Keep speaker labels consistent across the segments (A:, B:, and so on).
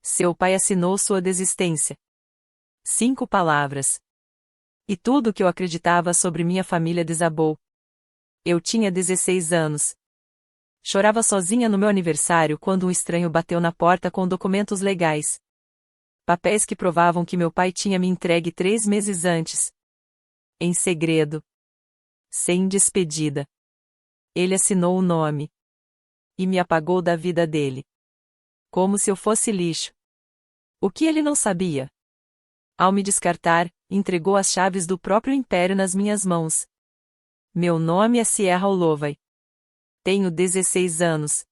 A: Seu pai assinou sua desistência. 5 palavras. E tudo o que eu acreditava sobre minha família desabou. Eu tinha 16 anos. Chorava sozinha no meu aniversário quando um estranho bateu na porta com documentos legais. Papéis que provavam que meu pai tinha me entregue 3 meses antes. Em segredo. Sem despedida. Ele assinou o nome. E me apagou da vida dele. Como se eu fosse lixo. O que ele não sabia? Ao me descartar, entregou as chaves do próprio império nas minhas mãos. Meu nome é Sierra Holloway. Tenho 16 anos.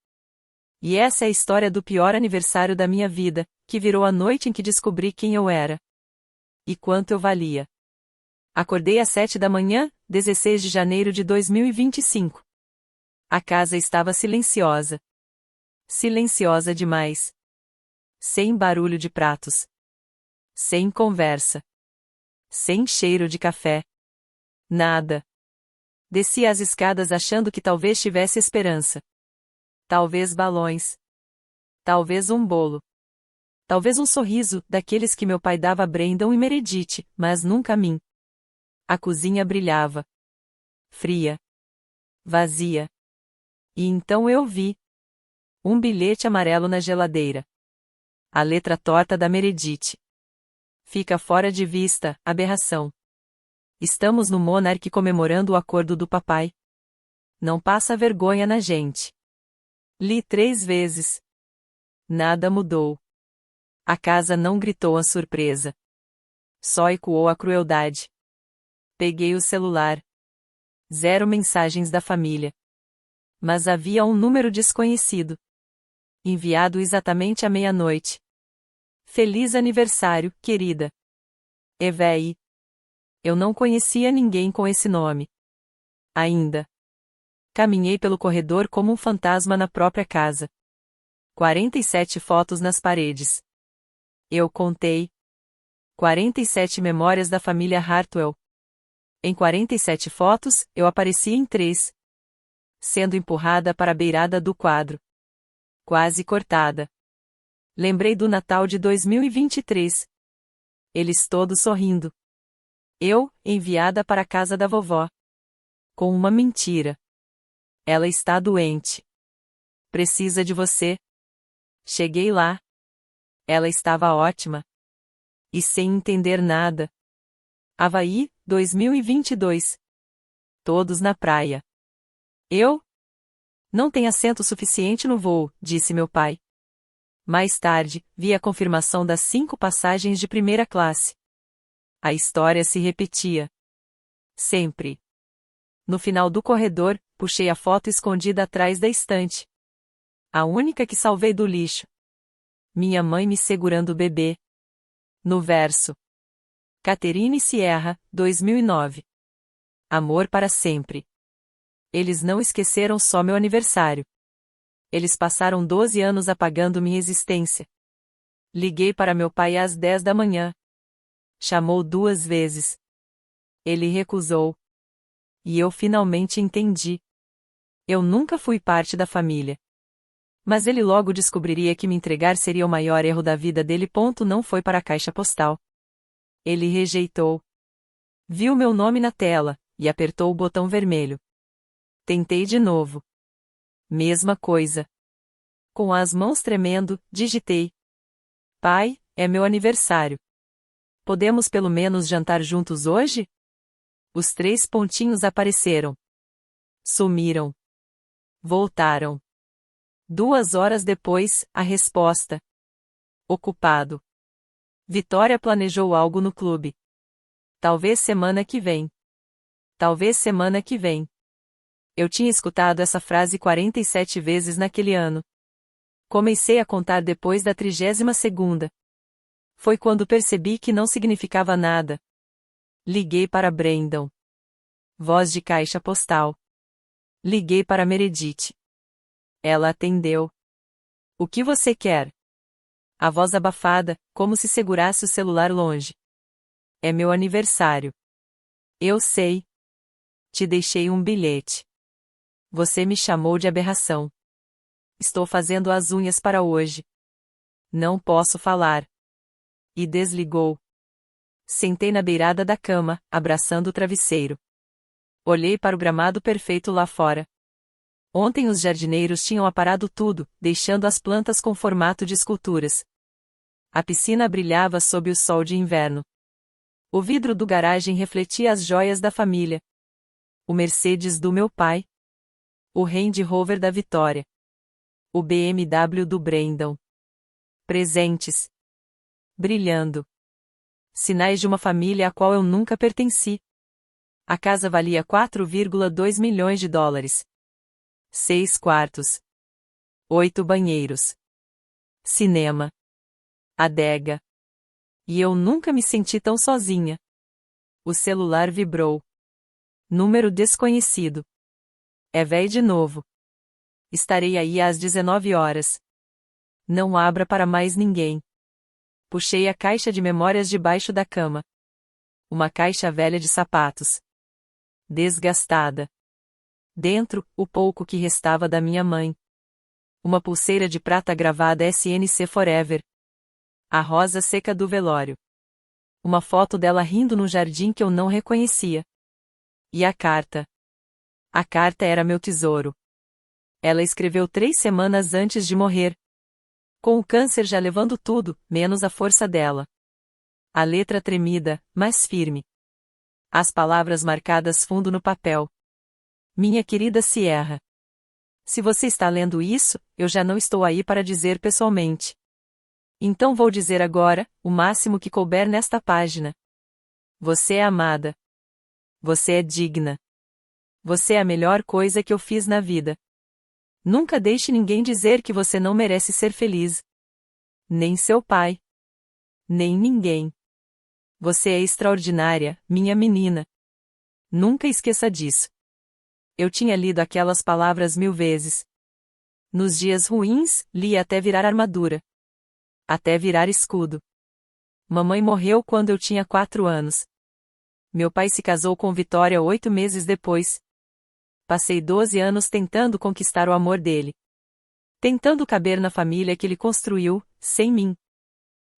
A: E essa é a história do pior aniversário da minha vida, que virou a noite em que descobri quem eu era. E quanto eu valia. Acordei às 7 da manhã, 16 de janeiro de 2025. A casa estava silenciosa. Silenciosa demais. Sem barulho de pratos. Sem conversa. Sem cheiro de café. Nada. Desci as escadas achando que talvez tivesse esperança. Talvez balões. Talvez um bolo. Talvez um sorriso, daqueles que meu pai dava a Brandon e Meredith, mas nunca a mim. A cozinha brilhava. Fria. Vazia. E então eu vi. Um bilhete amarelo na geladeira. A letra torta da Meredith. Fica fora de vista, aberração. Estamos no Monarch comemorando o acordo do papai. Não passa vergonha na gente. Li 3 vezes. Nada mudou. A casa não gritou a surpresa. Só ecoou a crueldade. Peguei o celular. 0 mensagens da família. Mas havia um número desconhecido. Enviado exatamente à meia-noite. Feliz aniversário, querida. Evei. Eu não conhecia ninguém com esse nome. Ainda. Caminhei pelo corredor como um fantasma na própria casa. 47 fotos nas paredes. Eu contei. 47 memórias da família Hartwell. Em 47 fotos, eu apareci em 3. Sendo empurrada para a beirada do quadro. Quase cortada. Lembrei do Natal de 2023. Eles todos sorrindo. Eu, enviada para a casa da vovó. Com uma mentira. Ela está doente. Precisa de você. Cheguei lá. Ela estava ótima. E sem entender nada. Havaí, 2022. Todos na praia. Eu? Não tem assento suficiente no voo, disse meu pai. Mais tarde, vi a confirmação das 5 passagens de primeira classe. A história se repetia. Sempre. No final do corredor, puxei a foto escondida atrás da estante. A única que salvei do lixo. Minha mãe me segurando o bebê. No verso. Catherine Sierra, 2009. Amor para sempre. Eles não esqueceram só meu aniversário. Eles passaram 12 anos apagando minha existência. Liguei para meu pai às 10 da manhã. Chamou 2 vezes. Ele recusou. E eu finalmente entendi. Eu nunca fui parte da família. Mas ele logo descobriria que me entregar seria o maior erro da vida dele. Não foi para a caixa postal. Ele rejeitou. Viu meu nome na tela, e apertou o botão vermelho. Tentei de novo. Mesma coisa. Com as mãos tremendo, digitei. Pai, é meu aniversário. Podemos pelo menos jantar juntos hoje? Os 3 pontinhos apareceram. Sumiram. Voltaram. 2 horas depois, a resposta. Ocupado. Vitória planejou algo no clube. Talvez semana que vem. Talvez semana que vem. Eu tinha escutado essa frase 47 vezes naquele ano. Comecei a contar depois da 32ª. Foi quando percebi que não significava nada. Liguei para Brandon. Voz de caixa postal. Liguei para Meredith. Ela atendeu. O que você quer? A voz abafada, como se segurasse o celular longe. É meu aniversário. Eu sei. Te deixei um bilhete. Você me chamou de aberração. Estou fazendo as unhas para hoje. Não posso falar. E desligou. Sentei na beirada da cama, abraçando o travesseiro. Olhei para o gramado perfeito lá fora. Ontem os jardineiros tinham aparado tudo, deixando as plantas com formato de esculturas. A piscina brilhava sob o sol de inverno. O vidro do garagem refletia as joias da família. O Mercedes do meu pai. O Range Rover da Vitória. O BMW do Brandon. Presentes. Brilhando. Sinais de uma família à qual eu nunca pertenci. A casa valia 4,2 milhões de dólares. 6 quartos. 8 banheiros. Cinema. Adega. E eu nunca me senti tão sozinha. O celular vibrou. Número desconhecido. É véi de novo. Estarei aí às 19 horas. Não abra para mais ninguém. Puxei a caixa de memórias debaixo da cama. Uma caixa velha de sapatos. Desgastada. Dentro, o pouco que restava da minha mãe. Uma pulseira de prata gravada SNC Forever. A rosa seca do velório. Uma foto dela rindo no jardim que eu não reconhecia. E a carta. A carta era meu tesouro. Ela escreveu 3 semanas antes de morrer. Com o câncer já levando tudo, menos a força dela. A letra tremida, mas firme. As palavras marcadas fundo no papel. Minha querida Sierra. Se você está lendo isso, eu já não estou aí para dizer pessoalmente. Então vou dizer agora, o máximo que couber nesta página. Você é amada. Você é digna. Você é a melhor coisa que eu fiz na vida. Nunca deixe ninguém dizer que você não merece ser feliz. Nem seu pai. Nem ninguém. Você é extraordinária, minha menina. Nunca esqueça disso. Eu tinha lido aquelas palavras 1000 vezes. Nos dias ruins, li até virar armadura. Até virar escudo. Mamãe morreu quando eu tinha 4 anos. Meu pai se casou com Vitória 8 meses depois. Passei 12 anos tentando conquistar o amor dele. Tentando caber na família que ele construiu, sem mim.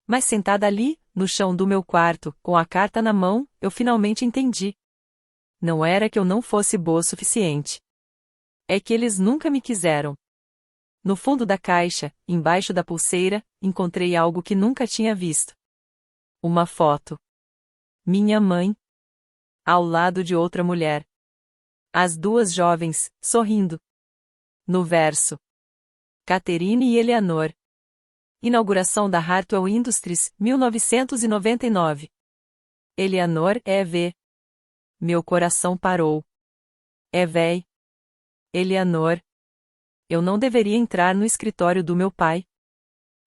A: Mas sentada ali, no chão do meu quarto, com a carta na mão, eu finalmente entendi. Não era que eu não fosse boa o suficiente. É que eles nunca me quiseram. No fundo da caixa, embaixo da pulseira, encontrei algo que nunca tinha visto. Uma foto. Minha mãe. Ao lado de outra mulher. As duas jovens, sorrindo. No verso. Catherine e Eleanor. Inauguração da Hartwell Industries, 1999. Eleanor, EV. Meu coração parou. É véi. Eleanor. Eu não deveria entrar no escritório do meu pai.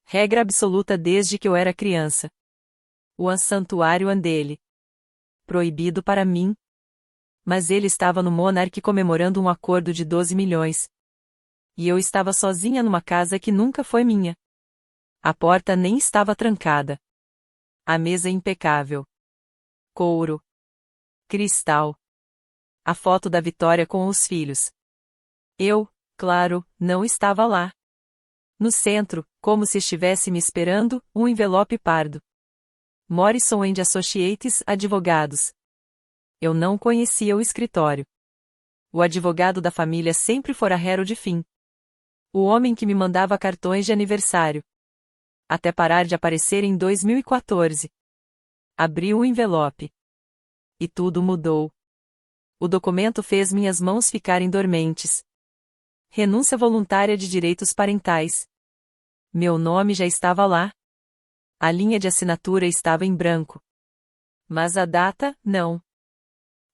A: Regra absoluta desde que eu era criança. O santuário dele. Proibido para mim. Mas ele estava no Monarch comemorando um acordo de 12 milhões. E eu estava sozinha numa casa que nunca foi minha. A porta nem estava trancada. A mesa impecável. Couro. Cristal. A foto da Vitória com os filhos. Eu, claro, não estava lá. No centro, como se estivesse me esperando, um envelope pardo. Morrison & Associates, advogados. Eu não conhecia o escritório. O advogado da família sempre fora Harold Finn. O homem que me mandava cartões de aniversário. Até parar de aparecer em 2014. Abri o envelope. E tudo mudou. O documento fez minhas mãos ficarem dormentes. Renúncia voluntária de direitos parentais. Meu nome já estava lá. A linha de assinatura estava em branco. Mas a data, não.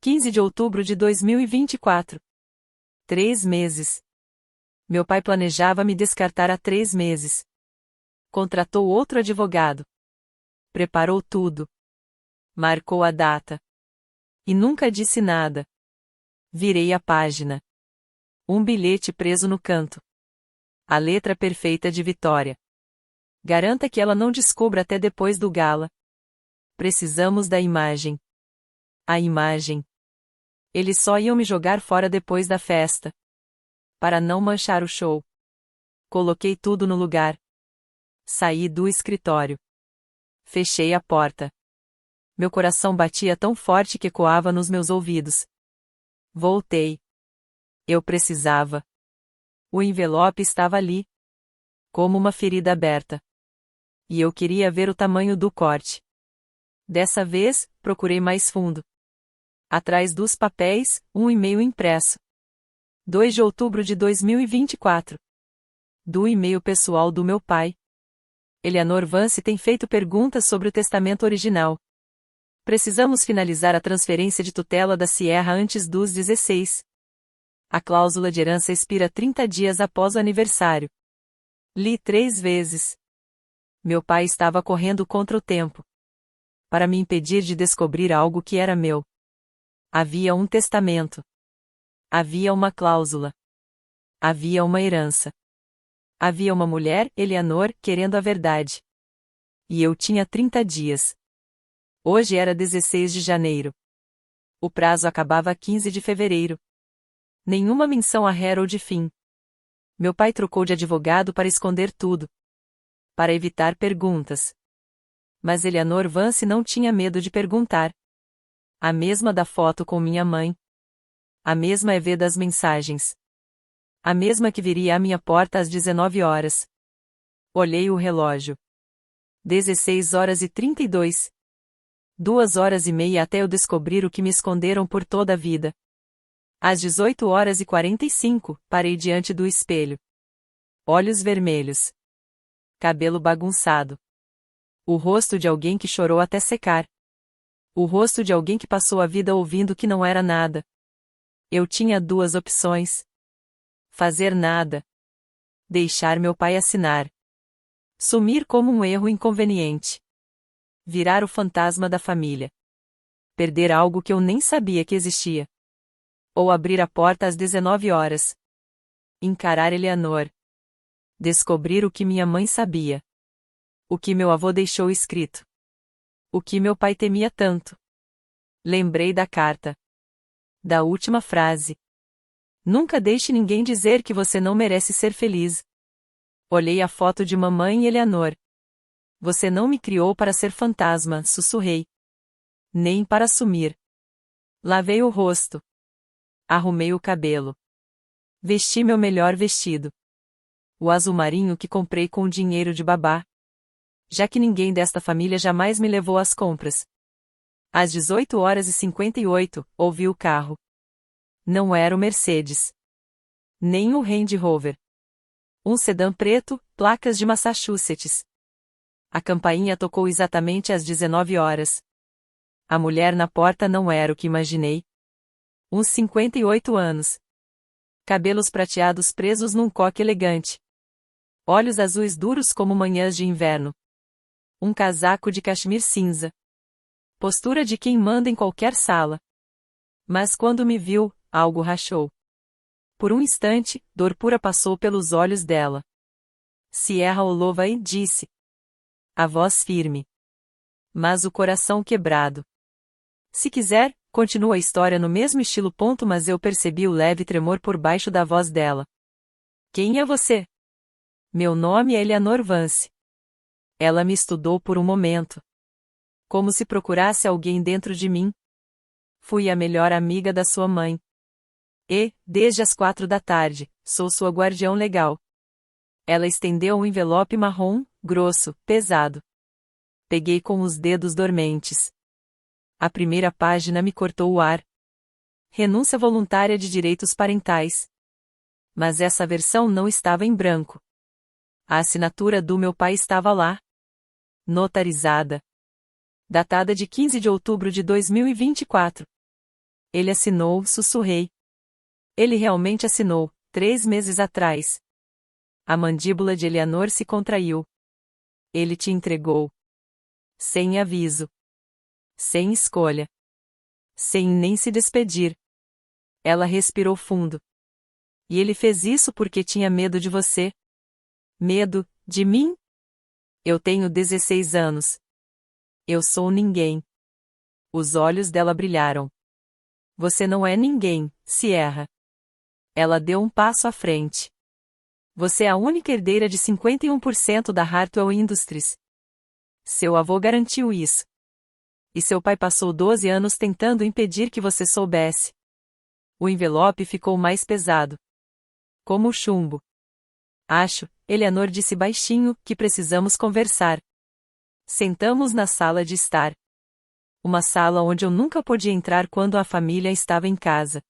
A: 15 de outubro de 2024. 3 meses. Meu pai planejava me descartar há 3 meses. Contratou outro advogado. Preparou tudo. Marcou a data. E nunca disse nada. Virei a página. Um bilhete preso no canto. A letra perfeita de Vitória. Garanta que ela não descubra até depois do gala. Precisamos da imagem. A imagem. Eles só iam me jogar fora depois da festa. Para não manchar o show. Coloquei tudo no lugar. Saí do escritório. Fechei a porta. Meu coração batia tão forte que ecoava nos meus ouvidos. Voltei. Eu precisava. O envelope estava ali, como uma ferida aberta. E eu queria ver o tamanho do corte. Dessa vez, procurei mais fundo. Atrás dos papéis, um e-mail impresso. 2 de outubro de 2024. Do e-mail pessoal do meu pai. Eleanor Vance tem feito perguntas sobre o testamento original. Precisamos finalizar a transferência de tutela da Sierra antes dos 16. A cláusula de herança expira 30 dias após o aniversário. Li 3 vezes. Meu pai estava correndo contra o tempo. Para me impedir de descobrir algo que era meu. Havia um testamento. Havia uma cláusula. Havia uma herança. Havia uma mulher, Eleanor, querendo a verdade. E eu tinha 30 dias. Hoje era 16 de janeiro. O prazo acabava 15 de fevereiro. Nenhuma menção a Harold Finn. Meu pai trocou de advogado para esconder tudo. Para evitar perguntas. Mas Eleanor Vance não tinha medo de perguntar. A mesma da foto com minha mãe. A mesma EV das mensagens. A mesma que viria à minha porta às 19 horas. Olhei o relógio. 16 horas e 32. 2 horas e meia até eu descobrir o que me esconderam por toda a vida. Às 18 horas e 45, parei diante do espelho. Olhos vermelhos. Cabelo bagunçado. O rosto de alguém que chorou até secar. O rosto de alguém que passou a vida ouvindo que não era nada. Eu tinha 2 opções. Fazer nada. Deixar meu pai assinar. Sumir como um erro inconveniente. Virar o fantasma da família. Perder algo que eu nem sabia que existia. Ou abrir a porta às 19 horas. Encarar Eleanor. Descobrir o que minha mãe sabia. O que meu avô deixou escrito. O que meu pai temia tanto. Lembrei da carta. Da última frase. Nunca deixe ninguém dizer que você não merece ser feliz. Olhei a foto de mamãe e Eleanor. Você não me criou para ser fantasma, sussurrei. Nem para sumir. Lavei o rosto. Arrumei o cabelo. Vesti meu melhor vestido. O azul marinho que comprei com o dinheiro de babá. Já que ninguém desta família jamais me levou às compras. Às 18 horas e 58, ouvi o carro. Não era o Mercedes. Nem o Range Rover. Um sedã preto, placas de Massachusetts. A campainha tocou exatamente às 19 horas. A mulher na porta não era o que imaginei. Uns 58 anos. Cabelos prateados presos num coque elegante. Olhos azuis duros como manhãs de inverno. Um casaco de cachemir cinza. Postura de quem manda em qualquer sala. Mas quando me viu, algo rachou. Por um instante, dor pura passou pelos olhos dela. Sierra olou e disse. A voz firme. Mas o coração quebrado. Se quiser, continua a história no mesmo estilo. Mas eu percebi o leve tremor por baixo da voz dela. Quem é você? Meu nome é Eleanor Vance. Ela me estudou por um momento. Como se procurasse alguém dentro de mim. Fui a melhor amiga da sua mãe. E, desde as 4 da tarde, sou sua guardião legal. Ela estendeu um envelope marrom, grosso, pesado. Peguei com os dedos dormentes. A primeira página me cortou o ar. Renúncia voluntária de direitos parentais. Mas essa versão não estava em branco. A assinatura do meu pai estava lá. Notarizada. Datada de 15 de outubro de 2024. Ele assinou, sussurrei. Ele realmente assinou, 3 meses atrás. A mandíbula de Eleanor se contraiu. Ele te entregou. Sem aviso. Sem escolha. Sem nem se despedir. Ela respirou fundo. E ele fez isso porque tinha medo de você? Medo, de mim? Eu tenho 16 anos. Eu sou ninguém. Os olhos dela brilharam. Você não é ninguém, Sierra. Ela deu um passo à frente. Você é a única herdeira de 51% da Hartwell Industries. Seu avô garantiu isso. E seu pai passou 12 anos tentando impedir que você soubesse. O envelope ficou mais pesado. Como o chumbo. Acho, Eleanor disse baixinho, que precisamos conversar. Sentamos na sala de estar. Uma sala onde eu nunca podia entrar quando a família estava em casa.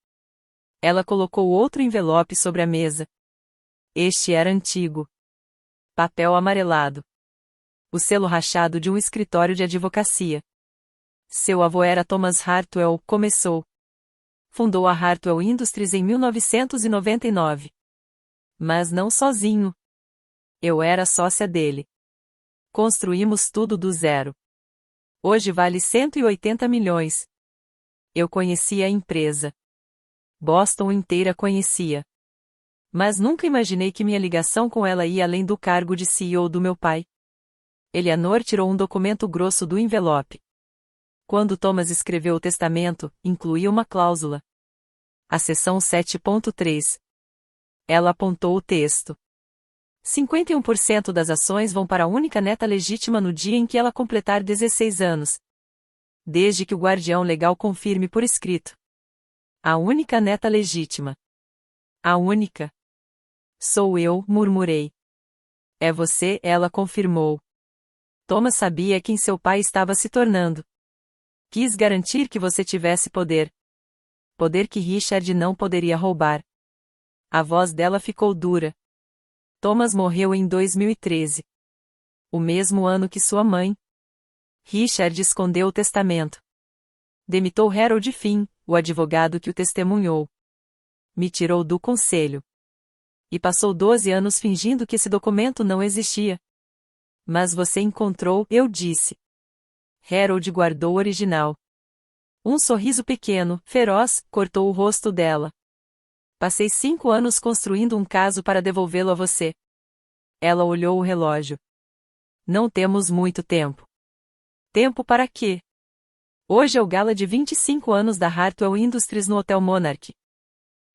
A: Ela colocou outro envelope sobre a mesa. Este era antigo. Papel amarelado. O selo rachado de um escritório de advocacia. Seu avô era Thomas Hartwell, começou. Fundou a Hartwell Industries em 1999. Mas não sozinho. Eu era sócia dele. Construímos tudo do zero. Hoje vale 180 milhões. Eu conhecia a empresa. Boston inteira conhecia. Mas nunca imaginei que minha ligação com ela ia além do cargo de CEO do meu pai. Eleanor tirou um documento grosso do envelope. Quando Thomas escreveu o testamento, incluía uma cláusula. A seção 7.3. Ela apontou o texto. 51% das ações vão para a única neta legítima no dia em que ela completar 16 anos. Desde que o guardião legal confirme por escrito. A única neta legítima. A única. Sou eu, murmurei. É você, ela confirmou. Thomas sabia quem seu pai estava se tornando. Quis garantir que você tivesse poder. Poder que Richard não poderia roubar. A voz dela ficou dura. Thomas morreu em 2013. O mesmo ano que sua mãe. Richard escondeu o testamento. Demitou Harold Finn, o advogado que o testemunhou. Me tirou do conselho. E passou 12 anos fingindo que esse documento não existia. Mas você encontrou, eu disse. Harold guardou o original. Um sorriso pequeno, feroz, cortou o rosto dela. Passei 5 anos construindo um caso para devolvê-lo a você. Ela olhou o relógio. Não temos muito tempo. Tempo para quê? Hoje é o gala de 25 anos da Hartwell Industries no Hotel Monarch.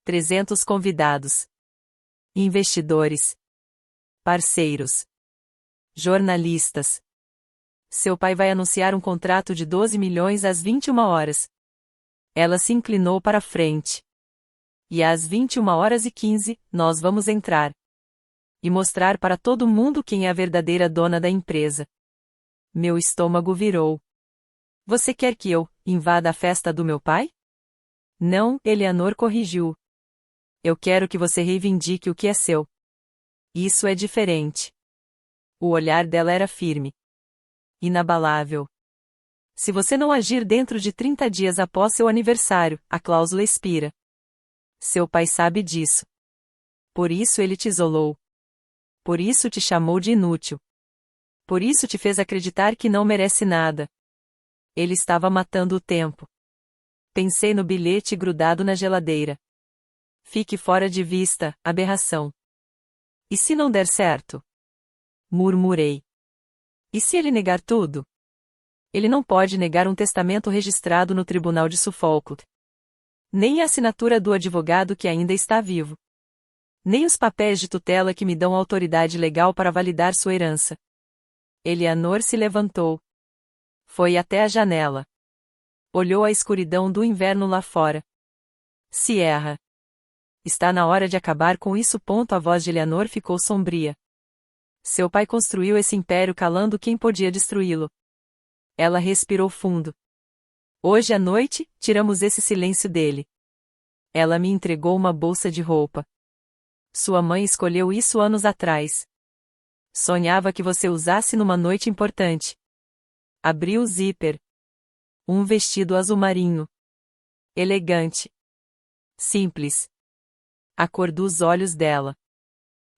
A: 300 convidados. Investidores. Parceiros. Jornalistas. Seu pai vai anunciar um contrato de 12 milhões às 21 horas. Ela se inclinou para frente. E às 21h15, nós vamos entrar. E mostrar para todo mundo quem é a verdadeira dona da empresa. Meu estômago virou. Você quer que eu invada a festa do meu pai? Não, Eleanor corrigiu. Eu quero que você reivindique o que é seu. Isso é diferente. O olhar dela era firme. Inabalável. Se você não agir dentro de 30 dias após seu aniversário, a cláusula expira. Seu pai sabe disso. Por isso ele te isolou. Por isso te chamou de inútil. Por isso te fez acreditar que não merece nada. Ele estava matando o tempo. Pensei no bilhete grudado na geladeira. Fique fora de vista, aberração. E se não der certo? Murmurei. E se ele negar tudo? Ele não pode negar um testamento registrado no Tribunal de Suffolk. Nem a assinatura do advogado que ainda está vivo. Nem os papéis de tutela que me dão autoridade legal para validar sua herança. Eleanor se levantou. Foi até a janela. Olhou a escuridão do inverno lá fora. Sierra. Está na hora de acabar com isso. A voz de Eleanor ficou sombria. Seu pai construiu esse império calando quem podia destruí-lo. Ela respirou fundo. Hoje à noite, tiramos esse silêncio dele. Ela me entregou uma bolsa de roupa. Sua mãe escolheu isso anos atrás. Sonhava que você usasse numa noite importante. Abriu o zíper. Um vestido azul marinho. Elegante. Simples. A cor dos olhos dela.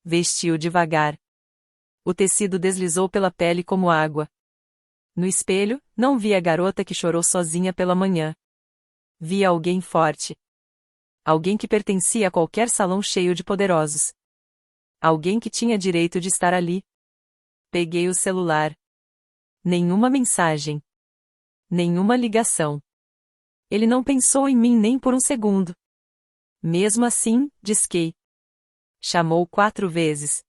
A: Vestiu devagar. O tecido deslizou pela pele como água. No espelho, não via a garota que chorou sozinha pela manhã. Via alguém forte. Alguém que pertencia a qualquer salão cheio de poderosos. Alguém que tinha direito de estar ali. Peguei o celular. Nenhuma mensagem. Nenhuma ligação. Ele não pensou em mim nem por um segundo. Mesmo assim, disquei. Chamou 4 vezes.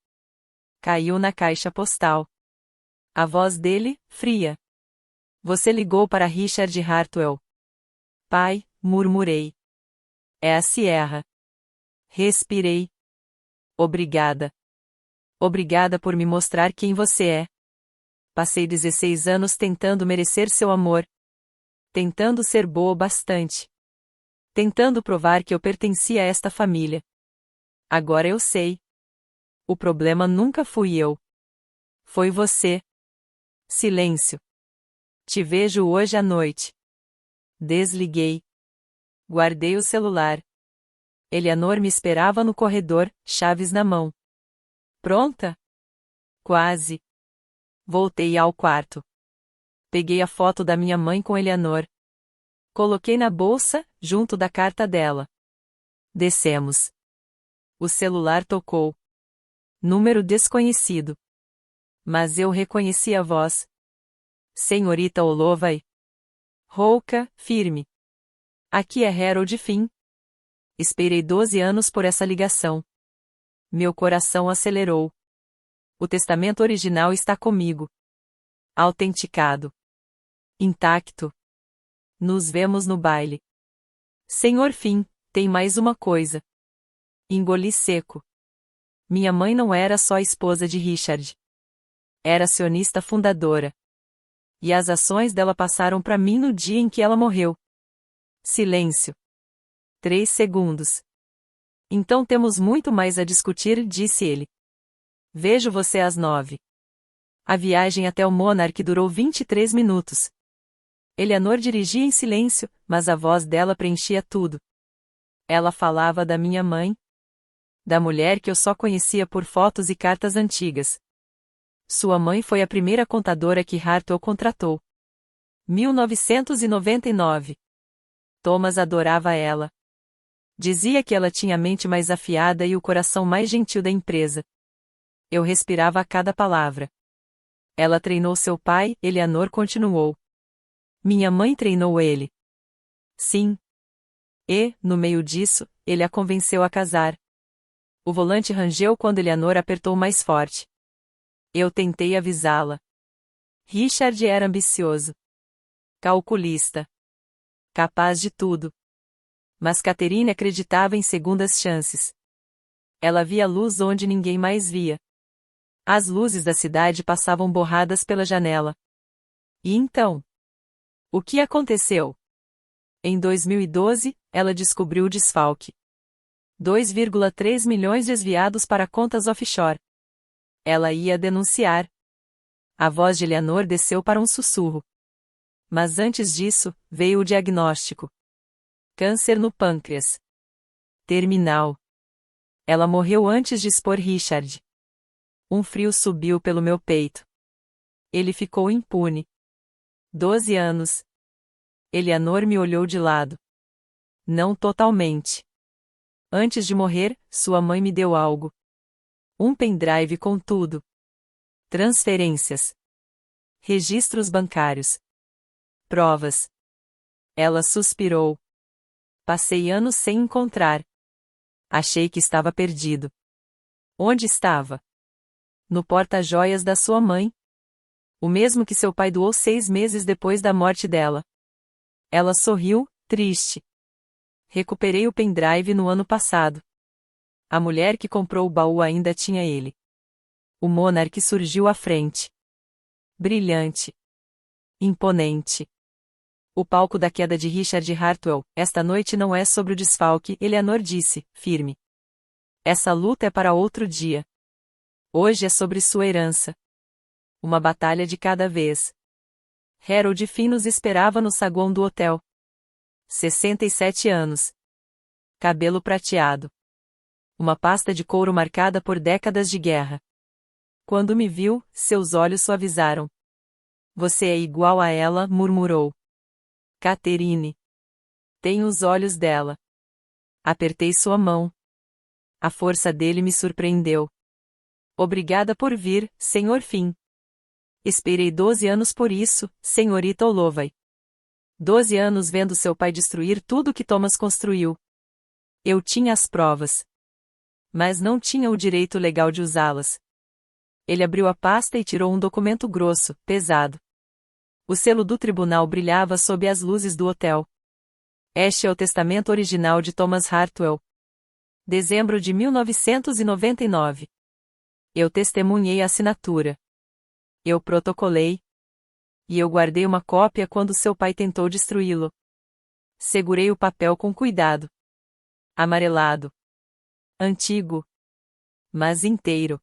A: Caiu na caixa postal. A voz dele, fria. Você ligou para Richard Hartwell. Pai, murmurei. É a Sierra. Respirei. Obrigada. Obrigada por me mostrar quem você é. Passei 16 anos tentando merecer seu amor. Tentando ser boa o bastante. Tentando provar que eu pertencia a esta família. Agora eu sei. O problema nunca fui eu. Foi você. Silêncio. Te vejo hoje à noite. Desliguei. Guardei o celular. Eleanor me esperava no corredor, chaves na mão. Pronta? Quase. Voltei ao quarto. Peguei a foto da minha mãe com Eleanor. Coloquei na bolsa, junto da carta dela. Descemos. O celular tocou. Número desconhecido. Mas eu reconheci a voz. Senhorita Holloway. Rouca, firme. Aqui é Harold Finn. Esperei 12 anos por essa ligação. Meu coração acelerou. O testamento original está comigo. Autenticado. Intacto. Nos vemos no baile. Senhor Finn, tem mais uma coisa. Engoli seco. Minha mãe não era só esposa de Richard. Era acionista fundadora. E as ações dela passaram para mim no dia em que ela morreu. Silêncio. 3 segundos. Então temos muito mais a discutir, disse ele. Vejo você às 9. A viagem até o Monarch durou 23 minutos. Eleanor dirigia em silêncio, mas a voz dela preenchia tudo. Ela falava da minha mãe. Da mulher que eu só conhecia por fotos e cartas antigas. Sua mãe foi a primeira contadora que Hartwell contratou. 1999. Thomas adorava ela. Dizia que ela tinha a mente mais afiada e o coração mais gentil da empresa. Eu respirava a cada palavra. Ela treinou seu pai, Eleanor continuou. Minha mãe treinou ele. Sim. E, no meio disso, ele a convenceu a casar. O volante rangeu quando Eleanor apertou mais forte. Eu tentei avisá-la. Richard era ambicioso. Calculista. Capaz de tudo. Mas Catherine acreditava em segundas chances. Ela via luz onde ninguém mais via. As luzes da cidade passavam borradas pela janela. E então? O que aconteceu? Em 2012, ela descobriu o desfalque. 2,3 milhões desviados para contas offshore. Ela ia denunciar. A voz de Eleanor desceu para um sussurro. Mas antes disso, veio o diagnóstico. Câncer no pâncreas. Terminal. Ela morreu antes de expor Richard. Um frio subiu pelo meu peito. Ele ficou impune. 12 anos. Eleanor me olhou de lado. Não totalmente. Antes de morrer, sua mãe me deu algo. Um pendrive com tudo. Transferências. Registros bancários. Provas. Ela suspirou. Passei anos sem encontrar. Achei que estava perdido. Onde estava? No porta-joias da sua mãe. O mesmo que seu pai doou 6 meses depois da morte dela. Ela sorriu, triste. Recuperei o pendrive no ano passado. A mulher que comprou o baú ainda tinha ele. O Monarch surgiu à frente. Brilhante. Imponente. O palco da queda de Richard Hartwell, esta noite não é sobre o desfalque, Eleanor disse, firme. Essa luta é para outro dia. Hoje é sobre sua herança. Uma batalha de cada vez. Harold Finn nos esperava no saguão do hotel. 67 anos. Cabelo prateado. Uma pasta de couro marcada por décadas de guerra. Quando me viu, seus olhos suavizaram. Você é igual a ela, murmurou. Catherine. Tenho os olhos dela. Apertei sua mão. A força dele me surpreendeu. Obrigada por vir, Sr. Finn. Esperei 12 anos por isso, senhorita Holloway. 12 anos vendo seu pai destruir tudo que Thomas construiu. Eu tinha as provas. Mas não tinha o direito legal de usá-las. Ele abriu a pasta e tirou um documento grosso, pesado. O selo do tribunal brilhava sob as luzes do hotel. Este é o testamento original de Thomas Hartwell. Dezembro de 1999. Eu testemunhei a assinatura. Eu protocolei. E eu guardei uma cópia quando seu pai tentou destruí-lo. Segurei o papel com cuidado. Amarelado. Antigo. Mas inteiro.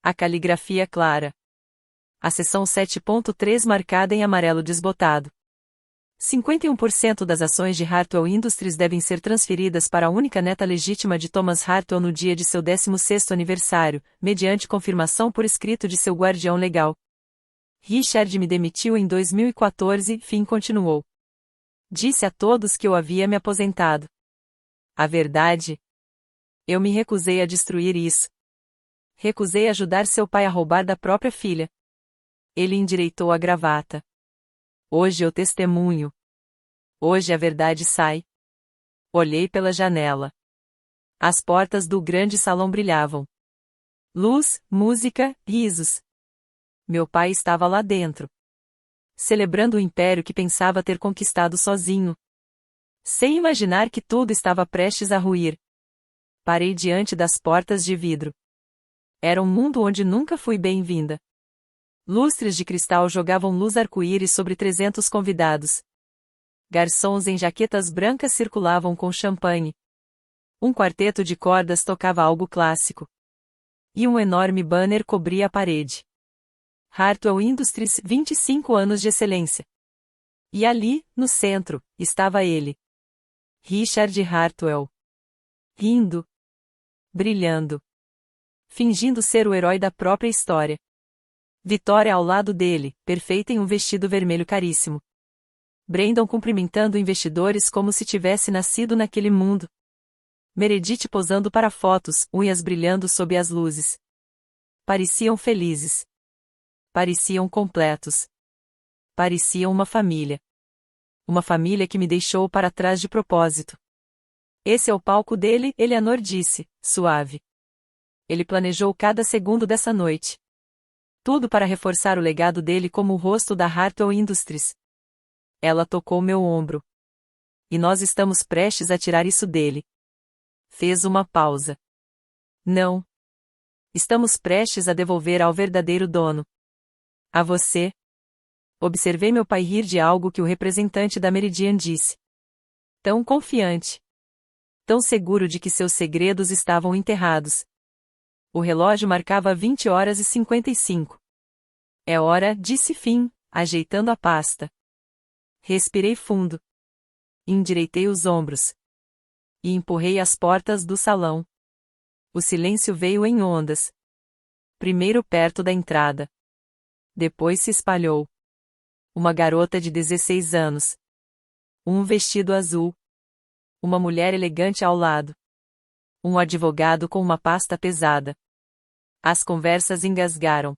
A: A caligrafia clara. A seção 7.3 marcada em amarelo desbotado. 51% das ações de Hartwell Industries devem ser transferidas para a única neta legítima de Thomas Hartwell no dia de seu 16º aniversário, mediante confirmação por escrito de seu guardião legal. Richard me demitiu em 2014, Finn continuou. Disse a todos que eu havia me aposentado. A verdade? Eu me recusei a destruir isso. Recusei ajudar seu pai a roubar da própria filha. Ele endireitou a gravata. Hoje eu testemunho. Hoje a verdade sai. Olhei pela janela. As portas do grande salão brilhavam. Luz, música, risos. Meu pai estava lá dentro. Celebrando o império que pensava ter conquistado sozinho. Sem imaginar que tudo estava prestes a ruir. Parei diante das portas de vidro. Era um mundo onde nunca fui bem-vinda. Lustres de cristal jogavam luz arco-íris sobre 300 convidados. Garçons em jaquetas brancas circulavam com champanhe. Um quarteto de cordas tocava algo clássico. E um enorme banner cobria a parede. Hartwell Industries, 25 anos de excelência. E ali, no centro, estava ele. Richard Hartwell. Rindo. Brilhando. Fingindo ser o herói da própria história. Vitória ao lado dele, perfeita em um vestido vermelho caríssimo. Brandon cumprimentando investidores como se tivesse nascido naquele mundo. Meredith posando para fotos, unhas brilhando sob as luzes. Pareciam felizes. Pareciam completos. Pareciam uma família. Uma família que me deixou para trás de propósito. Esse é o palco dele, Eleanor disse, suave. Ele planejou cada segundo dessa noite. Tudo para reforçar o legado dele como o rosto da Hartwell Industries. Ela tocou meu ombro. E nós estamos prestes a tirar isso dele. Fez uma pausa. Não. Estamos prestes a devolver ao verdadeiro dono. A você. Observei meu pai rir de algo que o representante da Meridian disse. Tão confiante. Tão seguro de que seus segredos estavam enterrados. O relógio marcava 20h55. É hora, disse Finn, ajeitando a pasta. Respirei fundo. Endireitei os ombros. E empurrei as portas do salão. O silêncio veio em ondas. Primeiro perto da entrada. Depois se espalhou. Uma garota de 16 anos. Um vestido azul. Uma mulher elegante ao lado. Um advogado com uma pasta pesada. As conversas engasgaram.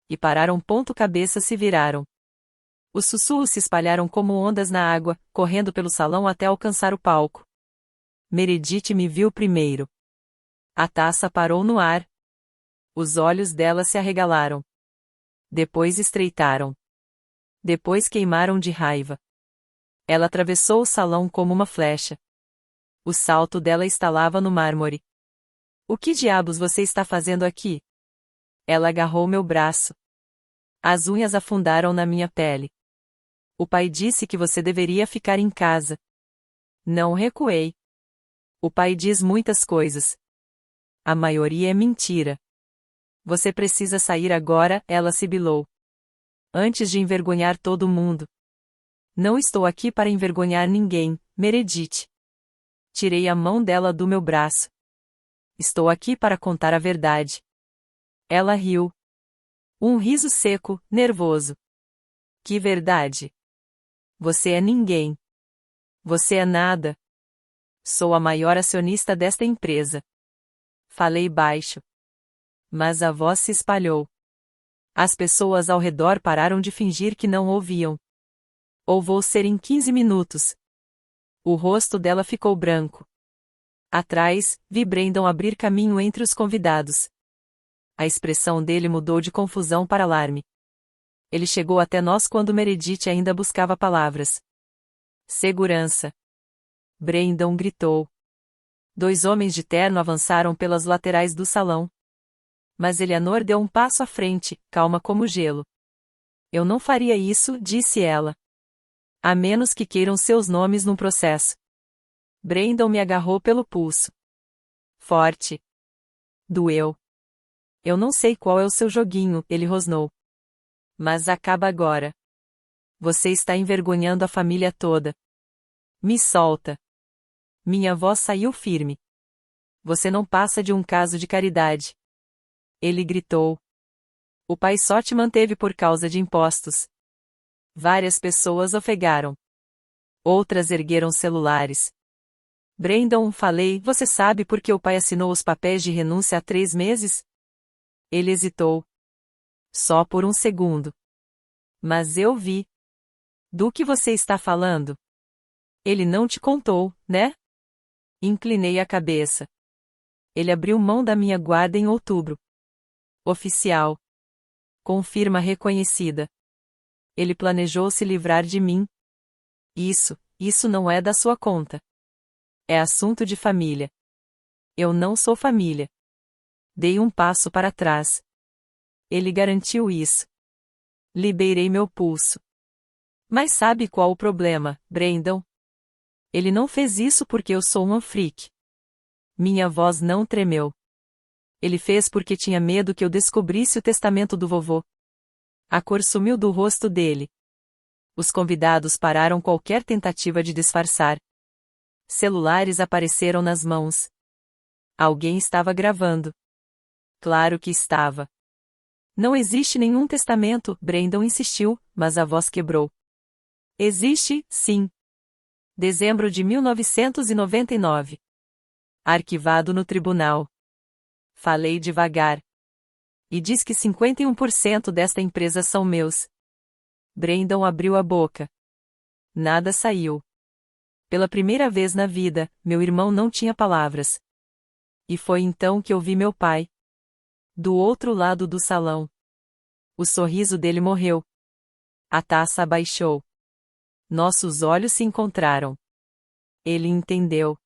A: E pararam ponto-cabeça se viraram. Os sussurros se espalharam como ondas na água, correndo pelo salão até alcançar o palco. Meredith me viu primeiro. A taça parou no ar. Os olhos dela se arregalaram. Depois estreitaram. Depois queimaram de raiva. Ela atravessou o salão como uma flecha. O salto dela estalava no mármore. O que diabos você está fazendo aqui? Ela agarrou meu braço. As unhas afundaram na minha pele. O pai disse que você deveria ficar em casa. Não recuei. O pai diz muitas coisas. A maioria é mentira. Você precisa sair agora, ela sibilou. Antes de envergonhar todo mundo. Não estou aqui para envergonhar ninguém, Meredith. Tirei a mão dela do meu braço. Estou aqui para contar a verdade. Ela riu. Um riso seco, nervoso. Que verdade? Você é ninguém. Você é nada. Sou a maior acionista desta empresa. Falei baixo. Mas a voz se espalhou. As pessoas ao redor pararam de fingir que não ouviam. Ou vou ser em 15 minutos. O rosto dela ficou branco. Atrás, vi Brandon abrir caminho entre os convidados. A expressão dele mudou de confusão para alarme. Ele chegou até nós quando Meredith ainda buscava palavras. Segurança! Brandon gritou. 2 homens de terno avançaram pelas laterais do salão. Mas Eleanor deu um passo à frente, calma como gelo. Eu não faria isso, disse ela. A menos que queiram seus nomes num processo. Brandon me agarrou pelo pulso. Forte. Doeu. Eu não sei qual é o seu joguinho, ele rosnou. Mas acaba agora. Você está envergonhando a família toda. Me solta. Minha voz saiu firme. Você não passa de um caso de caridade. Ele gritou. O pai só te manteve por causa de impostos. Várias pessoas ofegaram. Outras ergueram celulares. Brandon, falei, você sabe por que o pai assinou os papéis de renúncia há 3 meses? Ele hesitou. Só por um segundo. Mas eu vi. Do que você está falando? Ele não te contou, né? Inclinei a cabeça. Ele abriu mão da minha guarda em outubro. Oficial. Com firma reconhecida. Ele planejou se livrar de mim. Isso não é da sua conta. É assunto de família. Eu não sou família. Dei um passo para trás. Ele garantiu isso. Liberei meu pulso. Mas sabe qual o problema, Brandon? Ele não fez isso porque eu sou um freak. Minha voz não tremeu. Ele fez porque tinha medo que eu descobrisse o testamento do vovô. A cor sumiu do rosto dele. Os convidados pararam qualquer tentativa de disfarçar. Celulares apareceram nas mãos. Alguém estava gravando. Claro que estava. Não existe nenhum testamento, Brandon insistiu, mas a voz quebrou. Existe, sim. Dezembro de 1999. Arquivado no tribunal. Falei devagar. E diz que 51% desta empresa são meus. Brandon abriu a boca. Nada saiu. Pela primeira vez na vida, meu irmão não tinha palavras. E foi então que eu vi meu pai. Do outro lado do salão. O sorriso dele morreu. A taça abaixou. Nossos olhos se encontraram. Ele entendeu.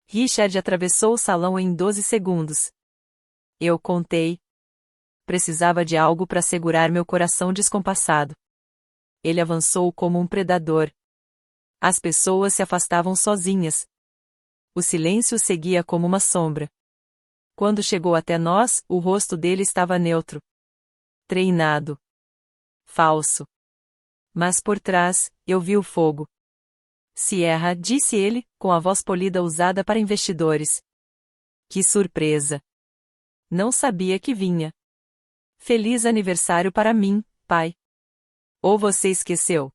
A: Richard atravessou o salão em 12 segundos. Eu contei. Precisava de algo para segurar meu coração descompassado. Ele avançou como um predador. As pessoas se afastavam sozinhas. O silêncio seguia como uma sombra. Quando chegou até nós, o rosto dele estava neutro. Treinado. Falso. Mas por trás, eu vi o fogo. Sierra, disse ele, com a voz polida usada para investidores. Que surpresa! Não sabia que vinha. Feliz aniversário para mim, pai. Ou você esqueceu?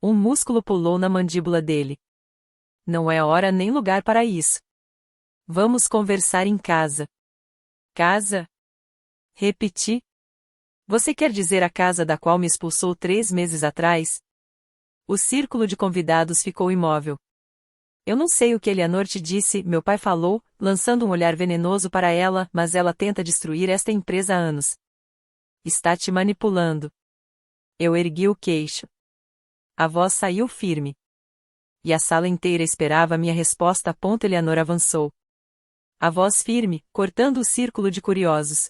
A: Um músculo pulou na mandíbula dele. Não é hora nem lugar para isso. Vamos conversar em casa. Casa? Repeti. Você quer dizer a casa da qual me expulsou 3 meses atrás? O círculo de convidados ficou imóvel. Eu não sei o que Eleanor te disse, meu pai falou, lançando um olhar venenoso para ela, mas ela tenta destruir esta empresa há anos. Está te manipulando. Eu ergui o queixo. A voz saiu firme. E a sala inteira esperava minha resposta. Eleanor avançou. A voz firme, cortando o círculo de curiosos.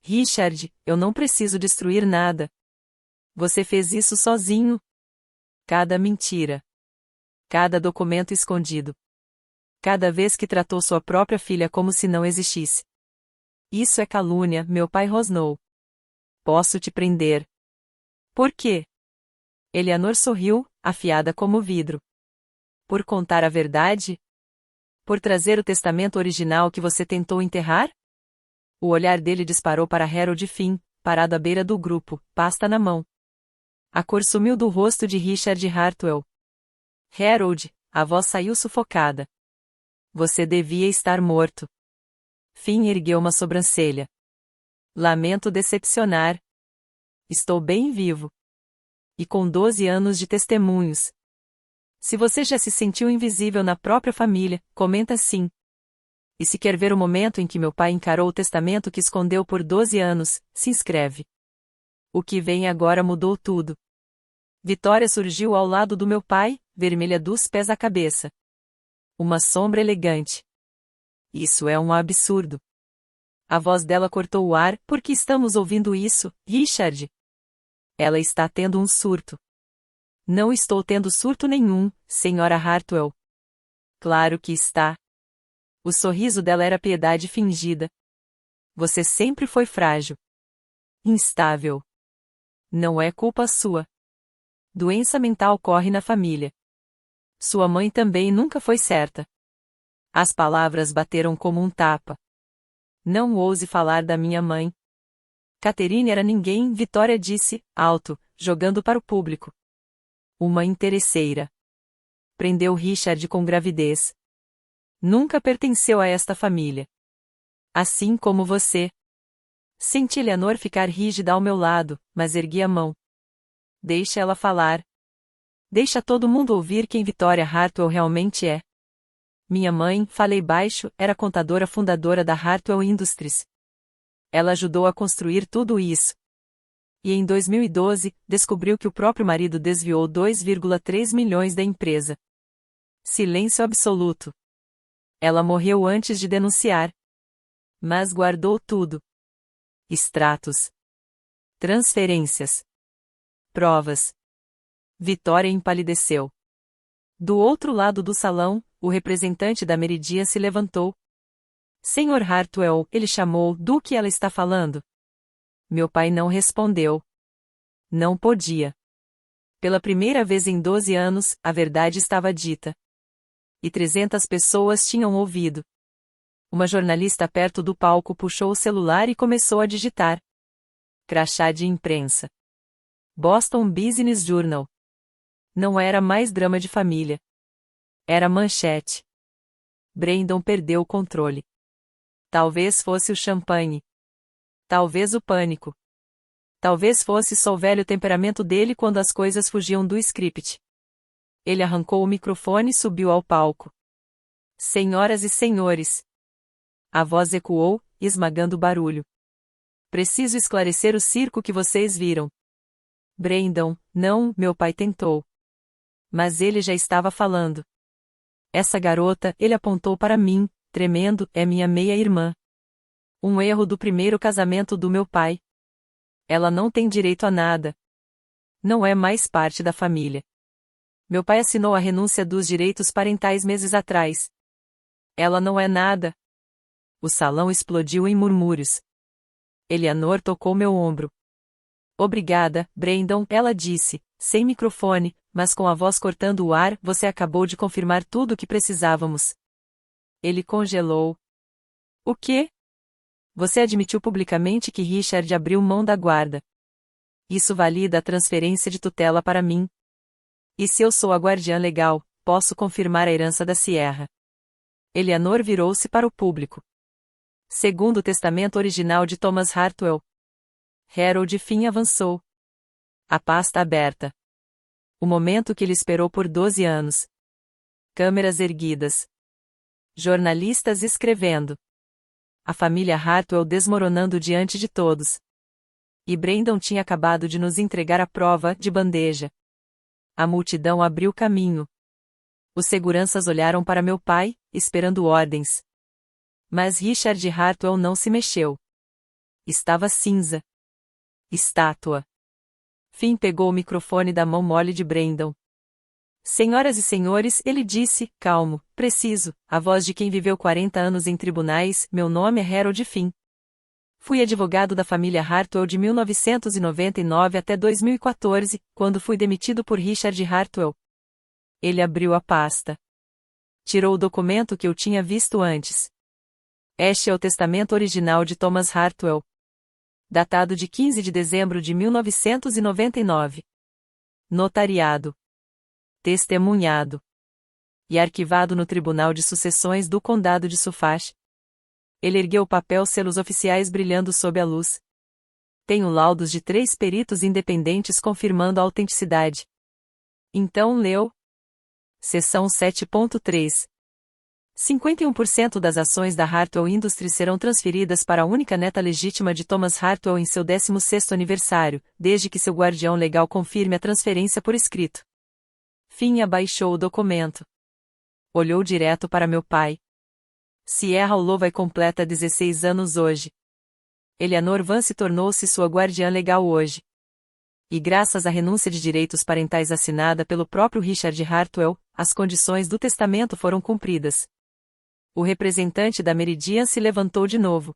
A: Richard, eu não preciso destruir nada. Você fez isso sozinho. Cada mentira. Cada documento escondido. Cada vez que tratou sua própria filha como se não existisse. Isso é calúnia, meu pai rosnou. Posso te prender. Por quê? Eleanor sorriu, afiada como vidro. Por contar a verdade? Por trazer o testamento original que você tentou enterrar? O olhar dele disparou para Harold Finn, parado à beira do grupo, pasta na mão. A cor sumiu do rosto de Richard Hartwell. Harold, a voz saiu sufocada. Você devia estar morto. Finn ergueu uma sobrancelha. Lamento decepcionar. Estou bem vivo. E com 12 anos de testemunhos. Se você já se sentiu invisível na própria família, comenta sim. E se quer ver o momento em que meu pai encarou o testamento que escondeu por 12 anos, se inscreve. O que vem agora mudou tudo. Vitória surgiu ao lado do meu pai, vermelha dos pés à cabeça. Uma sombra elegante. Isso é um absurdo. A voz dela cortou o ar. Por que estamos ouvindo isso, Richard? Ela está tendo um surto. Não estou tendo surto nenhum, senhora Hartwell. Claro que está. O sorriso dela era piedade fingida. Você sempre foi frágil. Instável. Não é culpa sua. Doença mental corre na família. Sua mãe também nunca foi certa. As palavras bateram como um tapa. Não ouse falar da minha mãe. Catherine era ninguém, Vitória disse, alto, jogando para o público. Uma interesseira. Prendeu Richard com gravidez. Nunca pertenceu a esta família. Assim como você. Senti Eleanor ficar rígida ao meu lado, mas ergui a mão. Deixa ela falar. Deixa todo mundo ouvir quem Vitória Hartwell realmente é. Minha mãe, falei baixo, era contadora fundadora da Hartwell Industries. Ela ajudou a construir tudo isso. E em 2012, descobriu que o próprio marido desviou 2,3 milhões da empresa. Silêncio absoluto. Ela morreu antes de denunciar. Mas guardou tudo. Extratos. Transferências. Provas. Vitória empalideceu. Do outro lado do salão, o representante da Meridian se levantou. Senhor Hartwell, ele chamou, do que ela está falando? Meu pai não respondeu. Não podia. Pela primeira vez em 12 anos, a verdade estava dita. E 300 pessoas tinham ouvido. Uma jornalista perto do palco puxou o celular e começou a digitar. Crachá de imprensa. Boston Business Journal. Não era mais drama de família. Era manchete. Brandon perdeu o controle. Talvez fosse o champanhe. Talvez o pânico. Talvez fosse só o velho temperamento dele quando as coisas fugiam do script. Ele arrancou o microfone e subiu ao palco. Senhoras e senhores. A voz ecoou, esmagando o barulho. Preciso esclarecer o circo que vocês viram. Brandon, não, meu pai tentou. Mas ele já estava falando. Essa garota, ele apontou para mim, tremendo, é minha meia-irmã. Um erro do primeiro casamento do meu pai. Ela não tem direito a nada. Não é mais parte da família. Meu pai assinou a renúncia dos direitos parentais meses atrás. Ela não é nada. O salão explodiu em murmúrios. Eleanor tocou meu ombro. Obrigada, Brandon, ela disse, sem microfone, mas com a voz cortando o ar, você acabou de confirmar tudo o que precisávamos. Ele congelou. O quê? Você admitiu publicamente que Richard abriu mão da guarda. Isso valida a transferência de tutela para mim. E se eu sou a guardiã legal, posso confirmar a herança da Sierra. Eleanor virou-se para o público. Segundo o testamento original de Thomas Hartwell. Harold Finn avançou. A pasta aberta. O momento que ele esperou por 12 anos. Câmeras erguidas. Jornalistas escrevendo. A família Hartwell desmoronando diante de todos. E Brandon tinha acabado de nos entregar a prova, de bandeja. A multidão abriu caminho. Os seguranças olharam para meu pai, esperando ordens. Mas Richard Hartwell não se mexeu. Estava cinza. Estátua. Finn pegou o microfone da mão mole de Brandon. Senhoras e senhores, ele disse, calmo, preciso, a voz de quem viveu 40 anos em tribunais, meu nome é Harold Finn. Fui advogado da família Hartwell de 1999 até 2014, quando fui demitido por Richard Hartwell. Ele abriu a pasta. Tirou o documento que eu tinha visto antes. Este é o testamento original de Thomas Hartwell. Datado de 15 de dezembro de 1999. Notariado. Testemunhado. E arquivado no Tribunal de Sucessões do Condado de Suffolk. Ele ergueu o papel, selos oficiais brilhando sob a luz. Tenho laudos de 3 peritos independentes confirmando a autenticidade. Então leu. Seção 7.3. 51% das ações da Hartwell Industries serão transferidas para a única neta legítima de Thomas Hartwell em seu 16º aniversário, desde que seu guardião legal confirme a transferência por escrito. Finn abaixou o documento. Olhou direto para meu pai. Sierra Holloway completa 16 anos hoje. Eleanor Vance tornou-se sua guardiã legal hoje. E graças à renúncia de direitos parentais assinada pelo próprio Richard Hartwell, as condições do testamento foram cumpridas. O representante da Meridian se levantou de novo.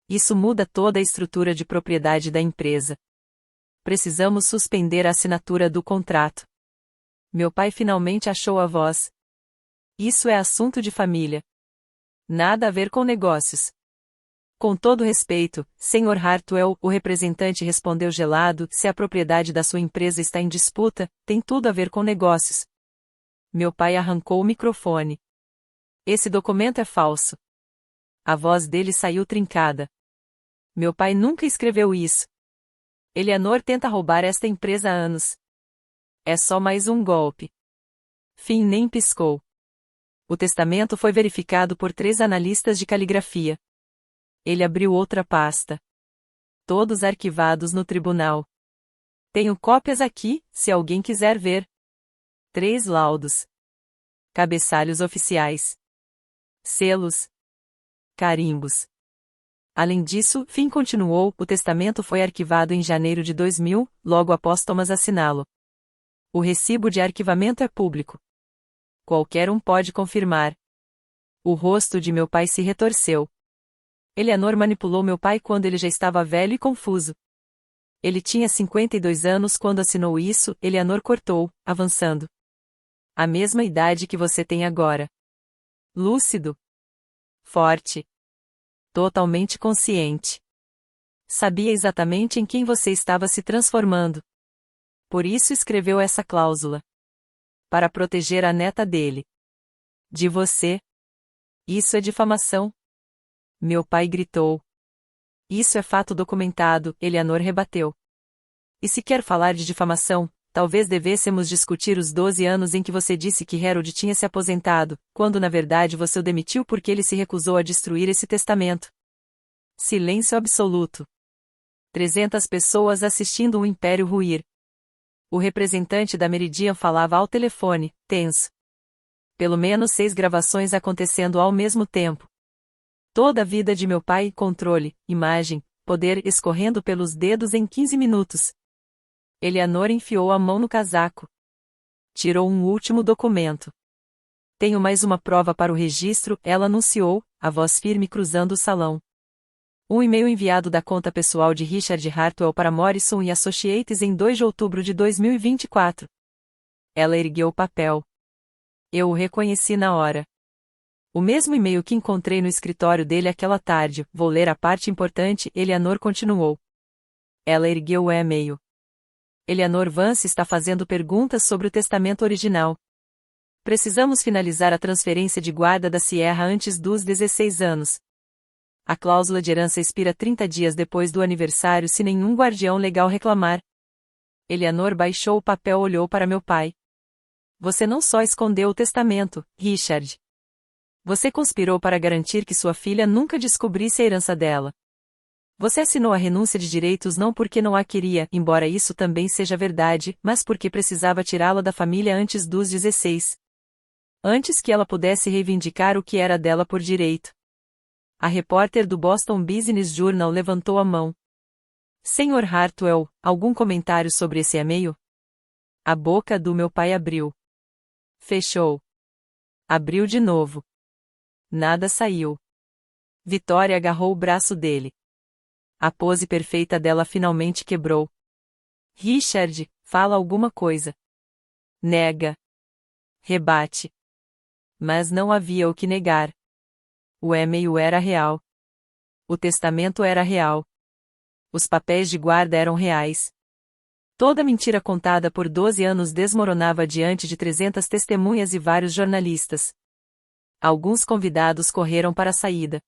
A: Isso muda toda a estrutura de propriedade da empresa. Precisamos suspender a assinatura do contrato. Meu pai finalmente achou a voz. Isso é assunto de família. Nada a ver com negócios. Com todo respeito, Sr. Hartwell, o representante respondeu gelado, se a propriedade da sua empresa está em disputa, tem tudo a ver com negócios. Meu pai arrancou o microfone. Esse documento é falso. A voz dele saiu trincada. Meu pai nunca escreveu isso. Eleanor tenta roubar esta empresa há anos. É só mais um golpe. Finn nem piscou. O testamento foi verificado por 3 analistas de caligrafia. Ele abriu outra pasta. Todos arquivados no tribunal. Tenho cópias aqui, se alguém quiser ver. 3 laudos. Cabeçalhos oficiais. Selos. Carimbos. Além disso, Finn continuou, o testamento foi arquivado em janeiro de 2000, logo após Thomas assiná-lo. O recibo de arquivamento é público. Qualquer um pode confirmar. O rosto de meu pai se retorceu. Eleanor manipulou meu pai quando ele já estava velho e confuso. Ele tinha 52 anos quando assinou isso, Eleanor cortou, avançando. A mesma idade que você tem agora. Lúcido. Forte. Totalmente consciente. Sabia exatamente em quem você estava se transformando. Por isso escreveu essa cláusula. Para proteger a neta dele. De você. Isso é difamação. Meu pai gritou. Isso é fato documentado, Eleanor rebateu. E se quer falar de difamação, talvez devêssemos discutir os 12 anos em que você disse que Harold tinha se aposentado, quando na verdade você o demitiu porque ele se recusou a destruir esse testamento. Silêncio absoluto. 300 pessoas assistindo o império ruir. O representante da Meridian falava ao telefone, tenso. Pelo menos 6 gravações acontecendo ao mesmo tempo. Toda a vida de meu pai, controle, imagem, poder escorrendo pelos dedos em 15 minutos. Eleanor enfiou a mão no casaco. Tirou um último documento. Tenho mais uma prova para o registro, ela anunciou, a voz firme cruzando o salão. Um e-mail enviado da conta pessoal de Richard Hartwell para Morrison e Associates em 2 de outubro de 2024. Ela ergueu o papel. Eu o reconheci na hora. O mesmo e-mail que encontrei no escritório dele aquela tarde, vou ler a parte importante, Eleanor continuou. Ela ergueu o e-mail. Eleanor Vance está fazendo perguntas sobre o testamento original. Precisamos finalizar a transferência de guarda da Sierra antes dos 16 anos. A cláusula de herança expira 30 dias depois do aniversário se nenhum guardião legal reclamar. Eleanor baixou o papel e olhou para meu pai. Você não só escondeu o testamento, Richard. Você conspirou para garantir que sua filha nunca descobrisse a herança dela. Você assinou a renúncia de direitos não porque não a queria, embora isso também seja verdade, mas porque precisava tirá-la da família antes dos 16. Antes que ela pudesse reivindicar o que era dela por direito. A repórter do Boston Business Journal levantou a mão. Sr. Hartwell, algum comentário sobre esse e-mail? A boca do meu pai abriu. Fechou. Abriu de novo. Nada saiu. Vitória agarrou o braço dele. A pose perfeita dela finalmente quebrou. Richard, fala alguma coisa. Nega. Rebate. Mas não havia o que negar. O e-mail era real. O testamento era real. Os papéis de guarda eram reais. Toda mentira contada por 12 anos desmoronava diante de 300 testemunhas e vários jornalistas. Alguns convidados correram para a saída.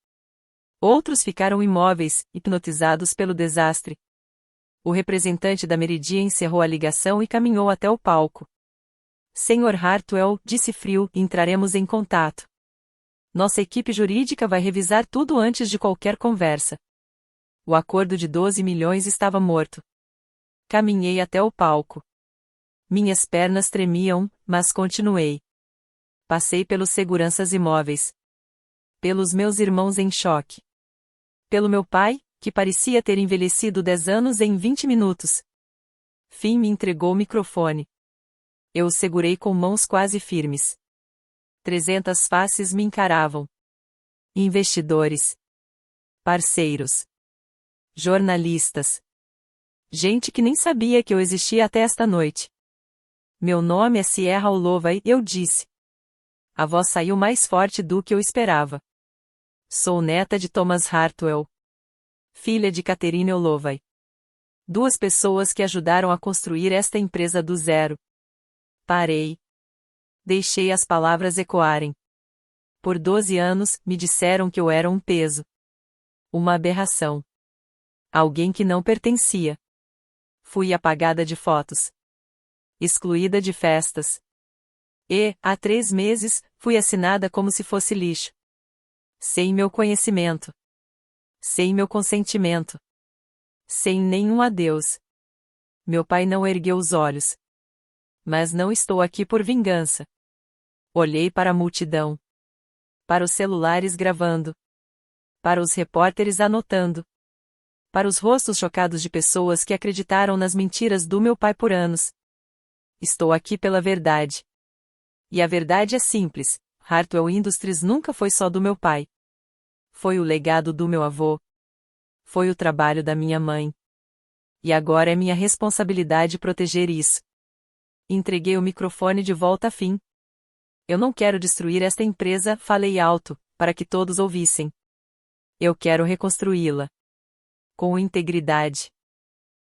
A: Outros ficaram imóveis, hipnotizados pelo desastre. O representante da Meridian encerrou a ligação e caminhou até o palco. Sr. Hartwell, disse frio, entraremos em contato. Nossa equipe jurídica vai revisar tudo antes de qualquer conversa. O acordo de 12 milhões estava morto. Caminhei até o palco. Minhas pernas tremiam, mas continuei. Passei pelos seguranças imóveis. Pelos meus irmãos em choque. Pelo meu pai, que parecia ter envelhecido 10 anos em 20 minutos. Finn me entregou o microfone. Eu o segurei com mãos quase firmes. 300 faces me encaravam. Investidores. Parceiros. Jornalistas. Gente que nem sabia que eu existia até esta noite. Meu nome é Sierra Holloway, eu disse. A voz saiu mais forte do que eu esperava. Sou neta de Thomas Hartwell. Filha de Catherine Holloway. 2 pessoas que ajudaram a construir esta empresa do zero. Parei. Deixei as palavras ecoarem. Por 12 anos, me disseram que eu era um peso. Uma aberração. Alguém que não pertencia. Fui apagada de fotos. Excluída de festas. E, há 3 meses, fui assinada como se fosse lixo. Sem meu conhecimento. Sem meu consentimento. Sem nenhum adeus. Meu pai não ergueu os olhos. Mas não estou aqui por vingança. Olhei para a multidão. Para os celulares gravando. Para os repórteres anotando. Para os rostos chocados de pessoas que acreditaram nas mentiras do meu pai por anos. Estou aqui pela verdade. E a verdade é simples: Hartwell Industries nunca foi só do meu pai. Foi o legado do meu avô. Foi o trabalho da minha mãe. E agora é minha responsabilidade proteger isso. Entreguei o microfone de volta a Finn. Eu não quero destruir esta empresa, falei alto, para que todos ouvissem. Eu quero reconstruí-la. Com integridade.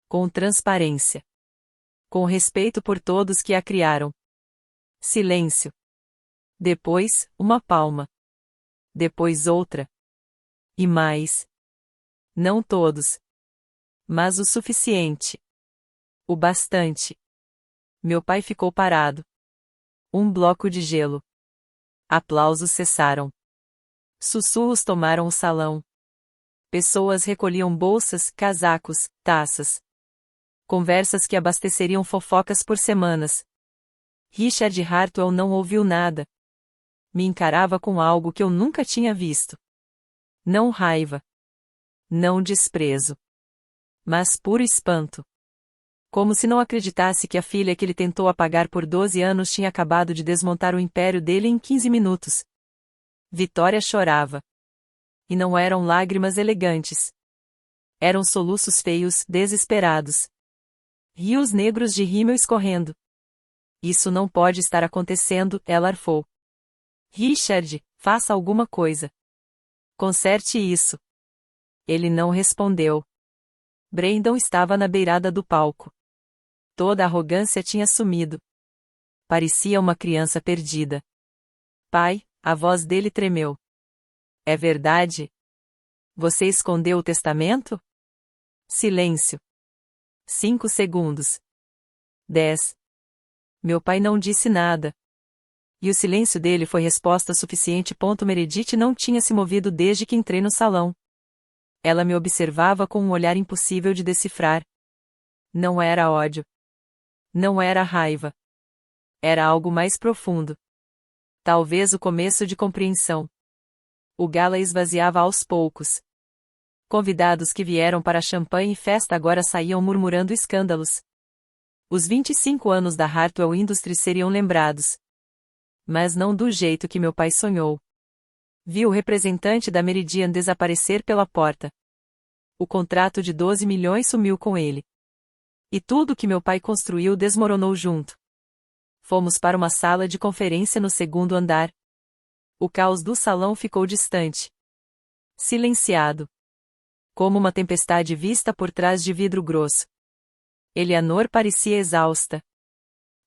A: Com transparência. Com respeito por todos que a criaram. Silêncio. Depois, uma palma. Depois outra. E mais. Não todos. Mas o suficiente. O bastante. Meu pai ficou parado. Um bloco de gelo. Aplausos cessaram. Sussurros tomaram o salão. Pessoas recolhiam bolsas, casacos, taças. Conversas que abasteceriam fofocas por semanas. Richard Hartwell não ouviu nada. Me encarava com algo que eu nunca tinha visto. Não raiva. Não desprezo. Mas puro espanto. Como se não acreditasse que a filha que ele tentou apagar por 12 anos tinha acabado de desmontar o império dele em 15 minutos. Vitória chorava. E não eram lágrimas elegantes. Eram soluços feios, desesperados. Rios negros de rímel escorrendo. Isso não pode estar acontecendo, ela arfou. Richard, faça alguma coisa. Conserte isso. Ele não respondeu. Brandon estava na beirada do palco. Toda a arrogância tinha sumido. Parecia uma criança perdida. Pai, a voz dele tremeu. É verdade? Você escondeu o testamento? Silêncio. 5 segundos. 10. Meu pai não disse nada. E o silêncio dele foi resposta suficiente. Meredith não tinha se movido desde que entrei no salão. Ela me observava com um olhar impossível de decifrar. Não era ódio. Não era raiva. Era algo mais profundo. Talvez o começo de compreensão. O gala esvaziava aos poucos. Convidados que vieram para champanhe e festa agora saíam murmurando escândalos. Os 25 anos da Hartwell Industries seriam lembrados. Mas não do jeito que meu pai sonhou. Vi o representante da Meridian desaparecer pela porta. O contrato de 12 milhões sumiu com ele. E tudo que meu pai construiu desmoronou junto. Fomos para uma sala de conferência no 2º andar. O caos do salão ficou distante. Silenciado. Como uma tempestade vista por trás de vidro grosso. Eleanor parecia exausta.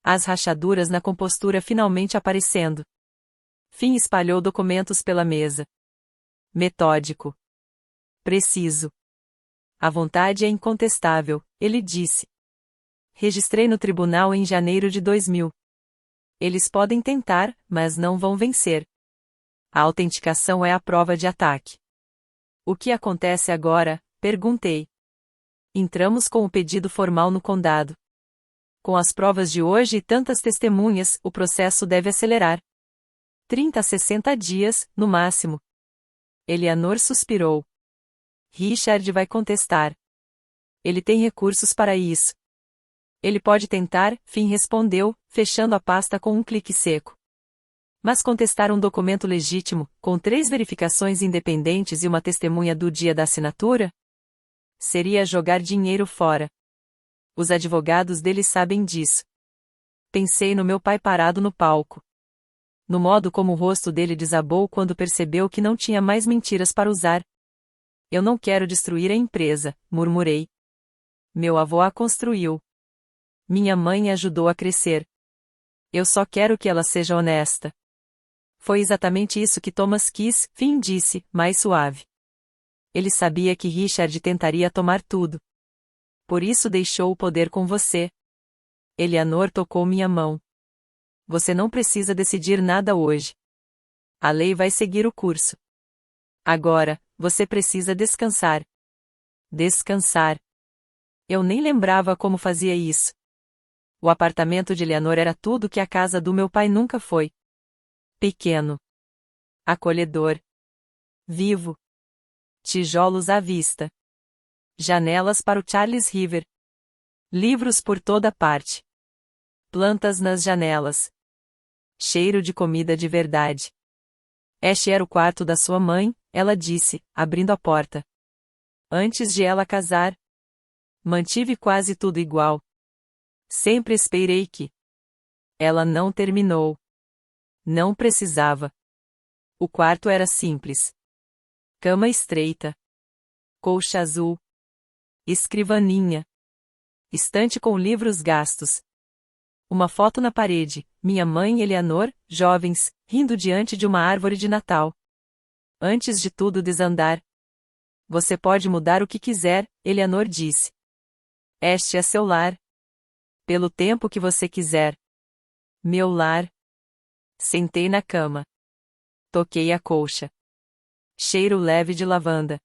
A: As rachaduras na compostura finalmente aparecendo. Finn espalhou documentos pela mesa. Metódico. Preciso. A vontade é incontestável, ele disse. Registrei no tribunal em janeiro de 2000. Eles podem tentar, mas não vão vencer. A autenticação é a prova de ataque. O que acontece agora? Perguntei. Entramos com o pedido formal no condado. Com as provas de hoje e tantas testemunhas, o processo deve acelerar. 30 a 60 dias, no máximo. Eleanor suspirou. Richard vai contestar. Ele tem recursos para isso. Ele pode tentar, Finn respondeu, fechando a pasta com um clique seco. Mas contestar um documento legítimo, com 3 verificações independentes e uma testemunha do dia da assinatura? Seria jogar dinheiro fora. Os advogados dele sabem disso. Pensei no meu pai parado no palco. No modo como o rosto dele desabou quando percebeu que não tinha mais mentiras para usar. Eu não quero destruir a empresa, murmurei. Meu avô a construiu. Minha mãe ajudou a crescer. Eu só quero que ela seja honesta. Foi exatamente isso que Thomas quis, Finn disse, mais suave. Ele sabia que Richard tentaria tomar tudo. Por isso deixou o poder com você. Eleanor tocou minha mão. Você não precisa decidir nada hoje. A lei vai seguir o curso. Agora, você precisa descansar. Descansar. Eu nem lembrava como fazia isso. O apartamento de Eleanor era tudo que a casa do meu pai nunca foi. Pequeno. Acolhedor. Vivo. Tijolos à vista. Janelas para o Charles River. Livros por toda parte. Plantas nas janelas. Cheiro de comida de verdade. Este era o quarto da sua mãe, ela disse, abrindo a porta. Antes de ela casar, mantive quase tudo igual. Sempre esperei que. Ela não terminou. Não precisava. O quarto era simples. Cama estreita. Colcha azul. Escrivaninha. Estante com livros gastos. Uma foto na parede, minha mãe e Eleanor, jovens, rindo diante de uma árvore de Natal. Antes de tudo desandar. Você pode mudar o que quiser, Eleanor disse. Este é seu lar. Pelo tempo que você quiser. Meu lar. Sentei na cama. Toquei a colcha. Cheiro leve de lavanda.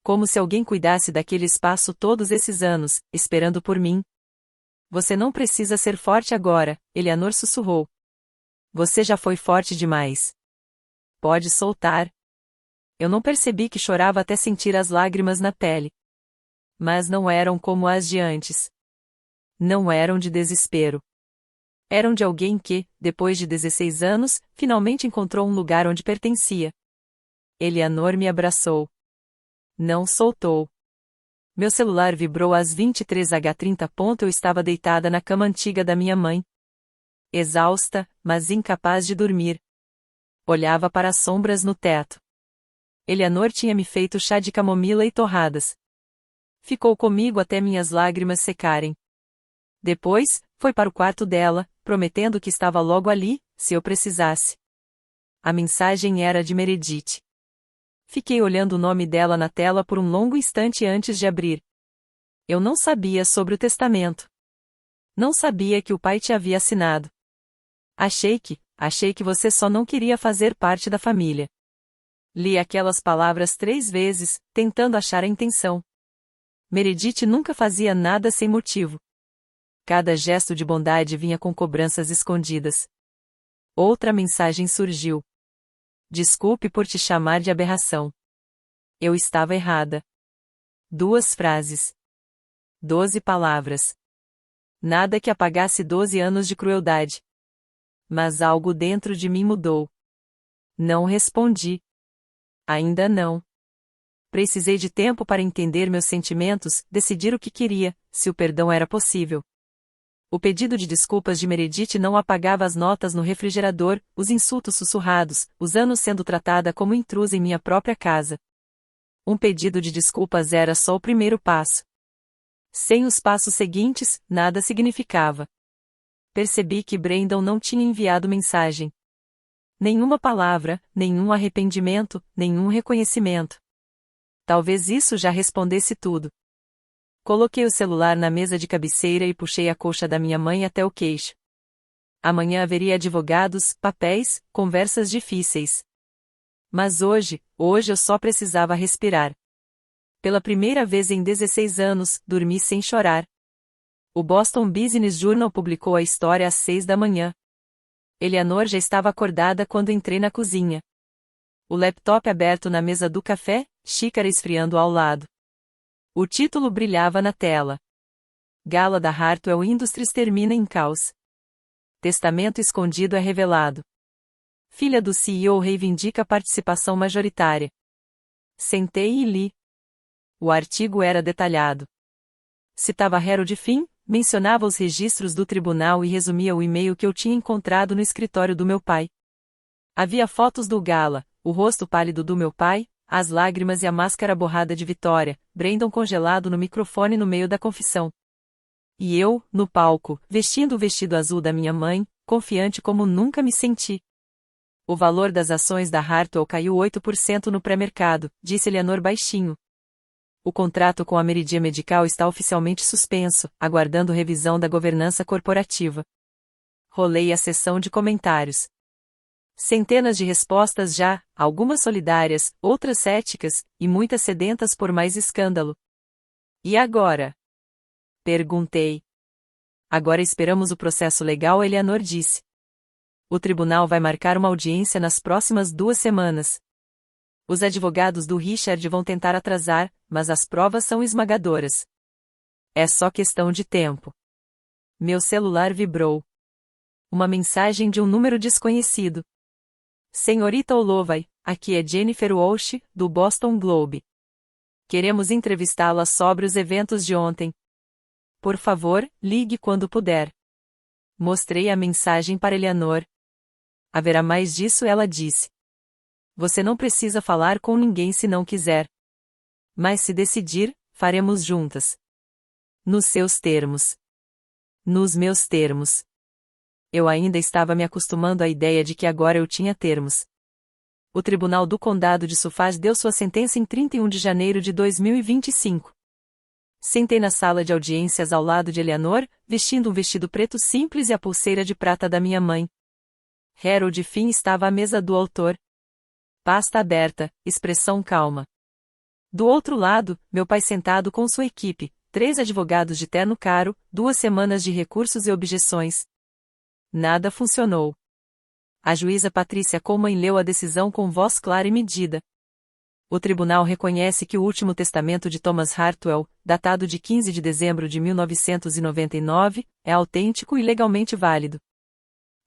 A: Como se alguém cuidasse daquele espaço todos esses anos, esperando por mim. Você não precisa ser forte agora, Eleanor sussurrou. Você já foi forte demais. Pode soltar. Eu não percebi que chorava até sentir as lágrimas na pele. Mas não eram como as de antes. Não eram de desespero. Eram de alguém que, depois de 16 anos, finalmente encontrou um lugar onde pertencia. Eleanor me abraçou. Não soltou. Meu celular vibrou às 23h30. Eu estava deitada na cama antiga da minha mãe. Exausta, mas incapaz de dormir. Olhava para as sombras no teto. Eleanor tinha me feito chá de camomila e torradas. Ficou comigo até minhas lágrimas secarem. Depois, foi para o quarto dela, prometendo que estava logo ali, se eu precisasse. A mensagem era de Meredith. Fiquei olhando o nome dela na tela por um longo instante antes de abrir. Eu não sabia sobre o testamento. Não sabia que o pai te havia assinado. Achei que você só não queria fazer parte da família. Li aquelas palavras 3 vezes, tentando achar a intenção. Meredith nunca fazia nada sem motivo. Cada gesto de bondade vinha com cobranças escondidas. Outra mensagem surgiu. Desculpe por te chamar de aberração. Eu estava errada. 2 frases. 12 palavras. Nada que apagasse 12 anos de crueldade. Mas algo dentro de mim mudou. Não respondi. Ainda não. Precisei de tempo para entender meus sentimentos, decidir o que queria, se o perdão era possível. O pedido de desculpas de Meredith não apagava as notas no refrigerador, os insultos sussurrados, os anos sendo tratada como intrusa em minha própria casa. Um pedido de desculpas era só o primeiro passo. Sem os passos seguintes, nada significava. Percebi que Brandon não tinha enviado mensagem. Nenhuma palavra, nenhum arrependimento, nenhum reconhecimento. Talvez isso já respondesse tudo. Coloquei o celular na mesa de cabeceira e puxei a colcha da minha mãe até o queixo. Amanhã haveria advogados, papéis, conversas difíceis. Mas hoje eu só precisava respirar. Pela primeira vez em 16 anos, dormi sem chorar. O Boston Business Journal publicou a história às 6 da manhã. Eleanor já estava acordada quando entrei na cozinha. O laptop aberto na mesa do café, xícara esfriando ao lado. O título brilhava na tela. Gala da Hartwell Industries termina em caos. Testamento escondido é revelado. Filha do CEO reivindica participação majoritária. Sentei e li. O artigo era detalhado. Citava Harold Finn, mencionava os registros do tribunal e resumia o e-mail que eu tinha encontrado no escritório do meu pai. Havia fotos do Gala, o rosto pálido do meu pai, as lágrimas e a máscara borrada de vitória, Brandon congelado no microfone no meio da confissão. E eu, no palco, vestindo o vestido azul da minha mãe, confiante como nunca me senti. O valor das ações da Hartwell caiu 8% no pré-mercado, disse Eleanor baixinho. O contrato com a Meridia Medical está oficialmente suspenso, aguardando revisão da governança corporativa. Rolei a sessão de comentários. Centenas de respostas já, algumas solidárias, outras céticas, e muitas sedentas por mais escândalo. E agora? Perguntei. Agora esperamos o processo legal, Eleanor disse. O tribunal vai marcar uma audiência nas próximas 2 semanas. Os advogados do Richard vão tentar atrasar, mas as provas são esmagadoras. É só questão de tempo. Meu celular vibrou. Uma mensagem de um número desconhecido. Senhorita Holloway, aqui é Jennifer Walsh, do Boston Globe. Queremos entrevistá-la sobre os eventos de ontem. Por favor, ligue quando puder. Mostrei a mensagem para Eleanor. Haverá mais disso, ela disse. Você não precisa falar com ninguém se não quiser. Mas se decidir, faremos juntas. Nos seus termos. Nos meus termos. Eu ainda estava me acostumando à ideia de que agora eu tinha termos. O Tribunal do Condado de Suffolk deu sua sentença em 31 de janeiro de 2025. Sentei na sala de audiências ao lado de Eleanor, vestindo um vestido preto simples e a pulseira de prata da minha mãe. Harold Finn estava à mesa do autor. Pasta aberta, expressão calma. Do outro lado, meu pai sentado com sua equipe, 3 advogados de terno caro, 2 semanas de recursos e objeções. Nada funcionou. A juíza Patrícia Coleman leu a decisão com voz clara e medida. O tribunal reconhece que o último testamento de Thomas Hartwell, datado de 15 de dezembro de 1999, é autêntico e legalmente válido.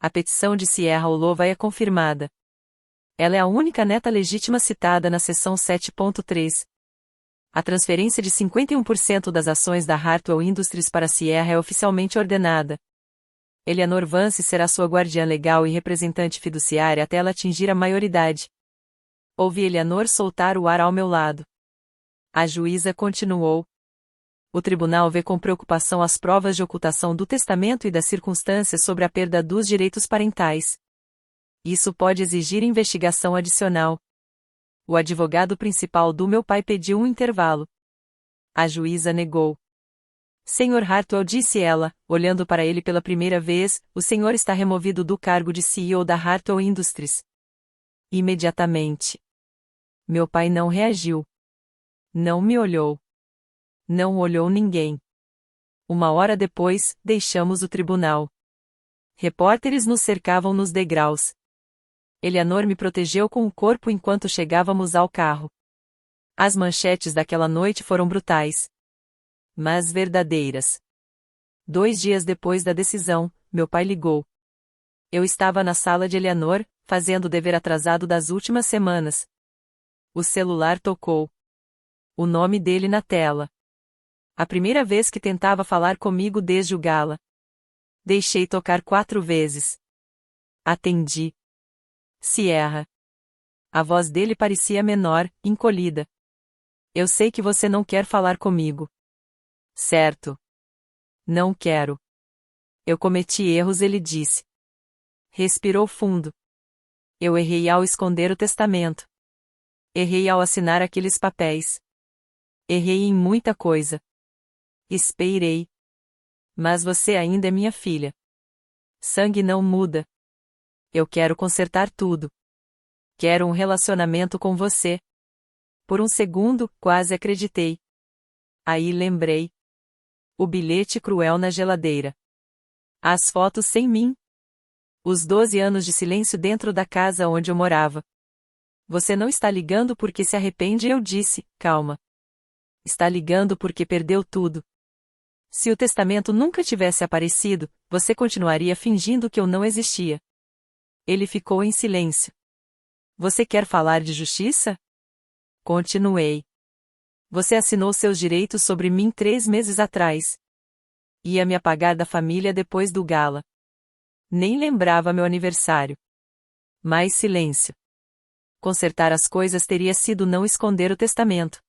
A: A petição de Sierra Holloway é confirmada. Ela é a única neta legítima citada na seção 7.3. A transferência de 51% das ações da Hartwell Industries para Sierra é oficialmente ordenada. Eleanor Vance será sua guardiã legal e representante fiduciária até ela atingir a maioridade. Ouvi Eleanor soltar o ar ao meu lado. A juíza continuou. O tribunal vê com preocupação as provas de ocultação do testamento e das circunstâncias sobre a perda dos direitos parentais. Isso pode exigir investigação adicional. O advogado principal do meu pai pediu um intervalo. A juíza negou. Senhor Hartwell, disse ela, olhando para ele pela primeira vez, o senhor está removido do cargo de CEO da Hartwell Industries. Imediatamente. Meu pai não reagiu. Não me olhou. Não olhou ninguém. 1 hora depois, deixamos o tribunal. Repórteres nos cercavam nos degraus. Eleanor me protegeu com o corpo enquanto chegávamos ao carro. As manchetes daquela noite foram brutais. Mas verdadeiras. 2 dias depois da decisão, meu pai ligou. Eu estava na sala de Eleanor, fazendo o dever atrasado das últimas semanas. O celular tocou. O nome dele na tela. A primeira vez que tentava falar comigo desde o gala. Deixei tocar 4 vezes. Atendi. Sierra. A voz dele parecia menor, encolhida. Eu sei que você não quer falar comigo. Certo. Não quero. Eu cometi erros, ele disse. Respirou fundo. Eu errei ao esconder o testamento. Errei ao assinar aqueles papéis. Errei em muita coisa. Esperei. Mas você ainda é minha filha. Sangue não muda. Eu quero consertar tudo. Quero um relacionamento com você. Por um segundo, quase acreditei. Aí lembrei. O bilhete cruel na geladeira. As fotos sem mim. Os 12 anos de silêncio dentro da casa onde eu morava. Você não está ligando porque se arrepende, eu disse, calma. Está ligando porque perdeu tudo. Se o testamento nunca tivesse aparecido, você continuaria fingindo que eu não existia. Ele ficou em silêncio. Você quer falar de justiça? Continuei. Você assinou seus direitos sobre mim 3 meses atrás. Ia me apagar da família depois do gala. Nem lembrava meu aniversário. Mais silêncio. Consertar as coisas teria sido não esconder o testamento.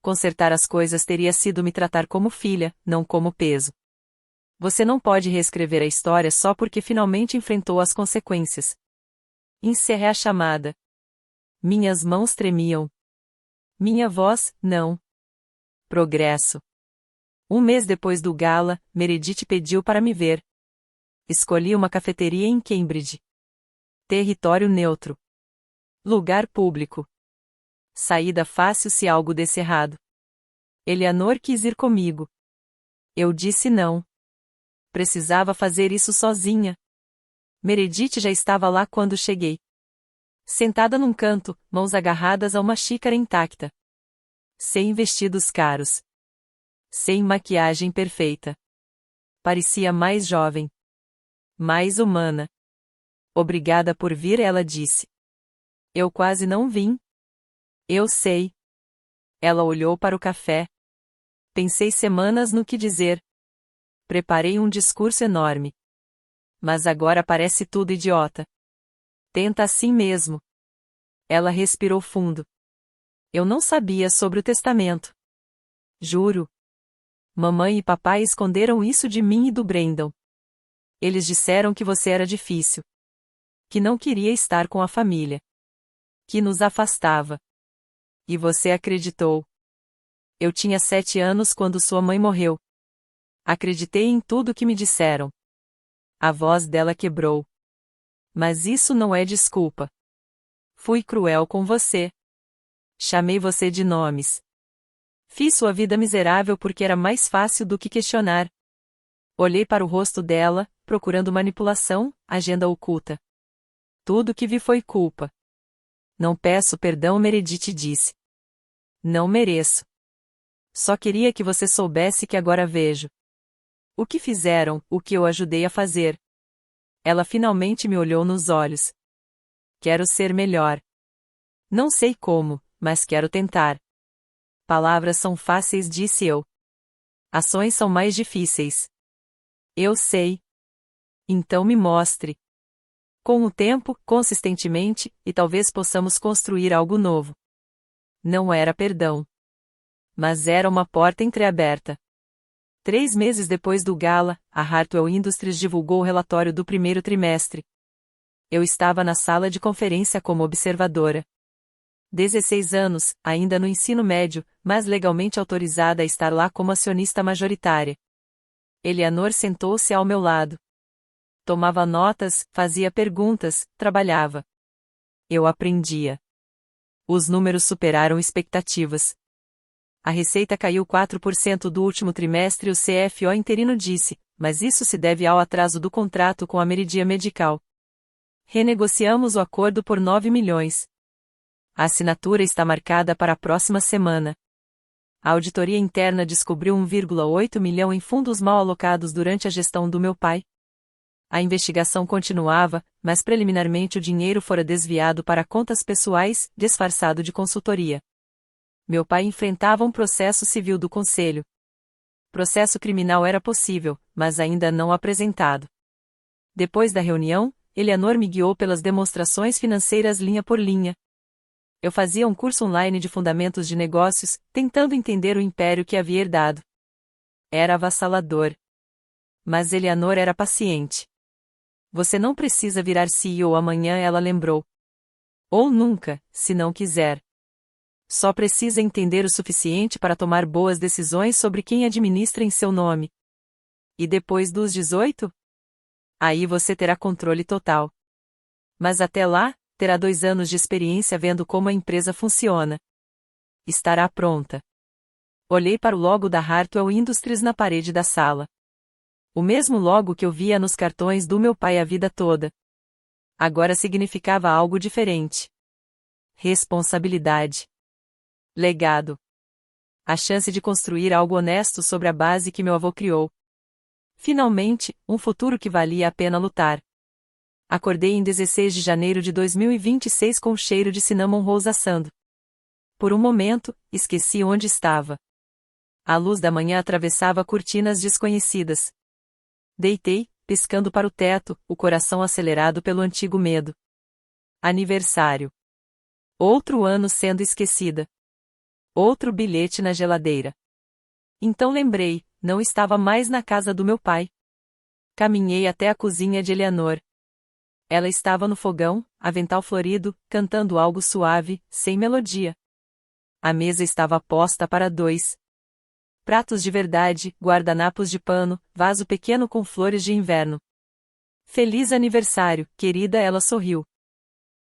A: Consertar as coisas teria sido me tratar como filha, não como peso. Você não pode reescrever a história só porque finalmente enfrentou as consequências. Encerrei a chamada. Minhas mãos tremiam. Minha voz, não. Progresso. 1 mês depois do gala, Meredith pediu para me ver. Escolhi uma cafeteria em Cambridge. Território neutro. Lugar público. Saída fácil se algo desse errado. Eleanor quis ir comigo. Eu disse não. Precisava fazer isso sozinha. Meredith já estava lá quando cheguei. Sentada num canto, mãos agarradas a uma xícara intacta. Sem vestidos caros. Sem maquiagem perfeita. Parecia mais jovem. Mais humana. Obrigada por vir, ela disse. Eu quase não vim. Eu sei. Ela olhou para o café. Pensei semanas no que dizer. Preparei um discurso enorme. Mas agora parece tudo idiota. Tenta assim mesmo. Ela respirou fundo. Eu não sabia sobre o testamento. Juro. Mamãe e papai esconderam isso de mim e do Brandon. Eles disseram que você era difícil. Que não queria estar com a família. Que nos afastava. E você acreditou. Eu tinha 7 anos quando sua mãe morreu. Acreditei em tudo que me disseram. A voz dela quebrou. Mas isso não é desculpa. Fui cruel com você. Chamei você de nomes. Fiz sua vida miserável porque era mais fácil do que questionar. Olhei para o rosto dela, procurando manipulação, agenda oculta. Tudo que vi foi culpa. Não peço perdão, Meredith disse. Não mereço. Só queria que você soubesse que agora vejo. O que fizeram, o que eu ajudei a fazer. Ela finalmente me olhou nos olhos. Quero ser melhor. Não sei como, mas quero tentar. Palavras são fáceis, disse eu. Ações são mais difíceis. Eu sei. Então me mostre. Com o tempo, consistentemente, e talvez possamos construir algo novo. Não era perdão. Mas era uma porta entreaberta. 3 meses depois do gala, a Hartwell Industries divulgou o relatório do primeiro trimestre. Eu estava na sala de conferência como observadora. 16 anos, ainda no ensino médio, mas legalmente autorizada a estar lá como acionista majoritária. Eleanor sentou-se ao meu lado. Tomava notas, fazia perguntas, trabalhava. Eu aprendia. Os números superaram expectativas. A receita caiu 4% do último trimestre e o CFO interino disse, mas isso se deve ao atraso do contrato com a Meridian Medical. Renegociamos o acordo por 9 milhões. A assinatura está marcada para a próxima semana. A auditoria interna descobriu 1,8 milhão em fundos mal alocados durante a gestão do meu pai. A investigação continuava, mas preliminarmente o dinheiro fora desviado para contas pessoais, disfarçado de consultoria. Meu pai enfrentava um processo civil do conselho. Processo criminal era possível, mas ainda não apresentado. Depois da reunião, Eleanor me guiou pelas demonstrações financeiras linha por linha. Eu fazia um curso online de fundamentos de negócios, tentando entender o império que havia herdado. Era avassalador. Mas Eleanor era paciente. Você não precisa virar CEO amanhã, ela lembrou. Ou nunca, se não quiser. Só precisa entender o suficiente para tomar boas decisões sobre quem administra em seu nome. E depois dos 18? Aí você terá controle total. Mas até lá, terá 2 anos de experiência vendo como a empresa funciona. Estará pronta. Olhei para o logo da Hartwell Industries na parede da sala. O mesmo logo que eu via nos cartões do meu pai a vida toda. Agora significava algo diferente. Responsabilidade. Legado. A chance de construir algo honesto sobre a base que meu avô criou. Finalmente, um futuro que valia a pena lutar. Acordei em 16 de janeiro de 2026 com o cheiro de cinnamon roll assando. Por um momento, esqueci onde estava. A luz da manhã atravessava cortinas desconhecidas. Deitei, piscando para o teto, o coração acelerado pelo antigo medo. Aniversário. Outro ano sendo esquecida. Outro bilhete na geladeira. Então lembrei, não estava mais na casa do meu pai. Caminhei até a cozinha de Eleanor. Ela estava no fogão, avental florido, cantando algo suave, sem melodia. A mesa estava posta para 2. Pratos de verdade, guardanapos de pano, vaso pequeno com flores de inverno. Feliz aniversário, querida, ela sorriu.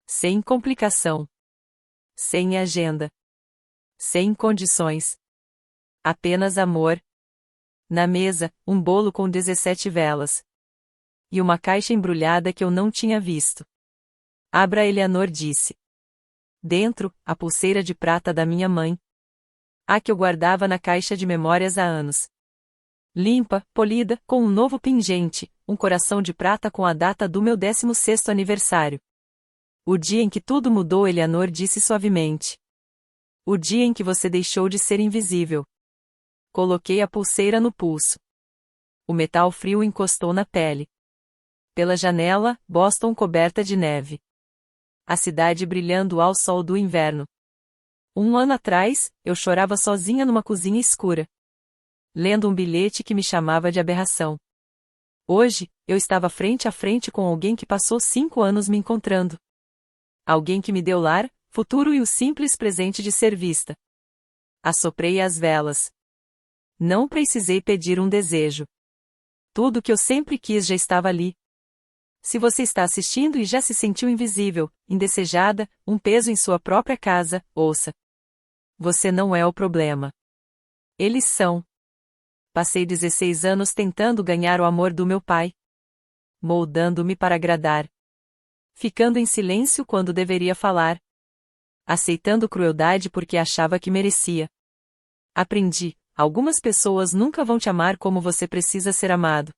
A: Sem complicação. Sem agenda. Sem condições. Apenas amor. Na mesa, um bolo com 17 velas. E uma caixa embrulhada que eu não tinha visto. Abra, Eleanor disse. Dentro, a pulseira de prata da minha mãe. A que eu guardava na caixa de memórias há anos. Limpa, polida, com um novo pingente, um coração de prata com a data do meu 16º aniversário. O dia em que tudo mudou, Eleanor disse suavemente. O dia em que você deixou de ser invisível. Coloquei a pulseira no pulso. O metal frio encostou na pele. Pela janela, Boston coberta de neve. A cidade brilhando ao sol do inverno. 1 ano atrás, eu chorava sozinha numa cozinha escura. Lendo um bilhete que me chamava de aberração. Hoje, eu estava frente a frente com alguém que passou 5 anos me encontrando. Alguém que me deu lar, futuro e o simples presente de ser vista. Assoprei as velas. Não precisei pedir um desejo. Tudo que eu sempre quis já estava ali. Se você está assistindo e já se sentiu invisível, indesejada, um peso em sua própria casa, ouça. Você não é o problema. Eles são. Passei 16 anos tentando ganhar o amor do meu pai. Moldando-me para agradar. Ficando em silêncio quando deveria falar. Aceitando crueldade porque achava que merecia. Aprendi, algumas pessoas nunca vão te amar como você precisa ser amado.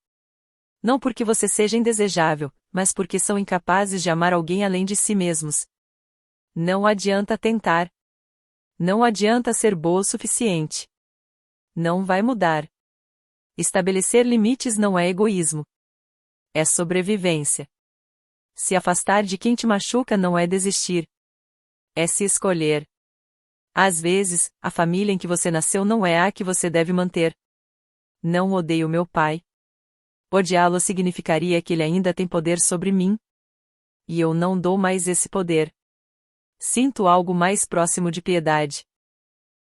A: Não porque você seja indesejável, mas porque são incapazes de amar alguém além de si mesmos. Não adianta tentar. Não adianta ser boa o suficiente. Não vai mudar. Estabelecer limites não é egoísmo. É sobrevivência. Se afastar de quem te machuca não é desistir. É se escolher. Às vezes, a família em que você nasceu não é a que você deve manter. Não odeio meu pai. Odiá-lo significaria que ele ainda tem poder sobre mim. E eu não dou mais esse poder. Sinto algo mais próximo de piedade.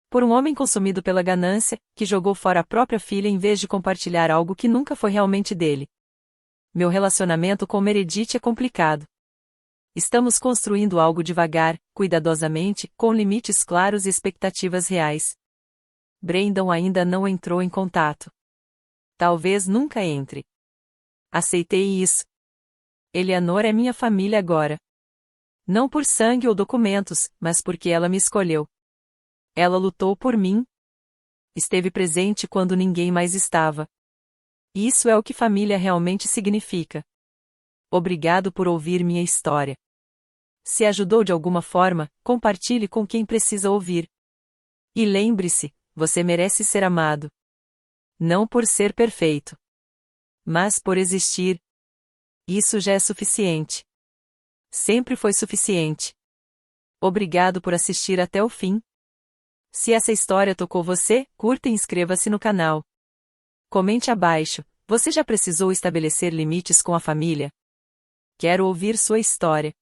A: Por um homem consumido pela ganância, que jogou fora a própria filha em vez de compartilhar algo que nunca foi realmente dele. Meu relacionamento com Meredith é complicado. Estamos construindo algo devagar, cuidadosamente, com limites claros e expectativas reais. Brandon ainda não entrou em contato. Talvez nunca entre. Aceitei isso. Eleanor é minha família agora. Não por sangue ou documentos, mas porque ela me escolheu. Ela lutou por mim. Esteve presente quando ninguém mais estava. Isso é o que família realmente significa. Obrigado por ouvir minha história. Se ajudou de alguma forma, compartilhe com quem precisa ouvir. E lembre-se, você merece ser amado. Não por ser perfeito, mas por existir. Isso já é suficiente. Sempre foi suficiente. Obrigado por assistir até o fim. Se essa história tocou você, curta e inscreva-se no canal. Comente abaixo, você já precisou estabelecer limites com a família? Quero ouvir sua história.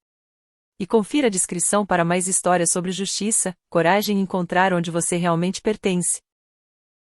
A: E confira a descrição para mais histórias sobre justiça, coragem e encontrar onde você realmente pertence.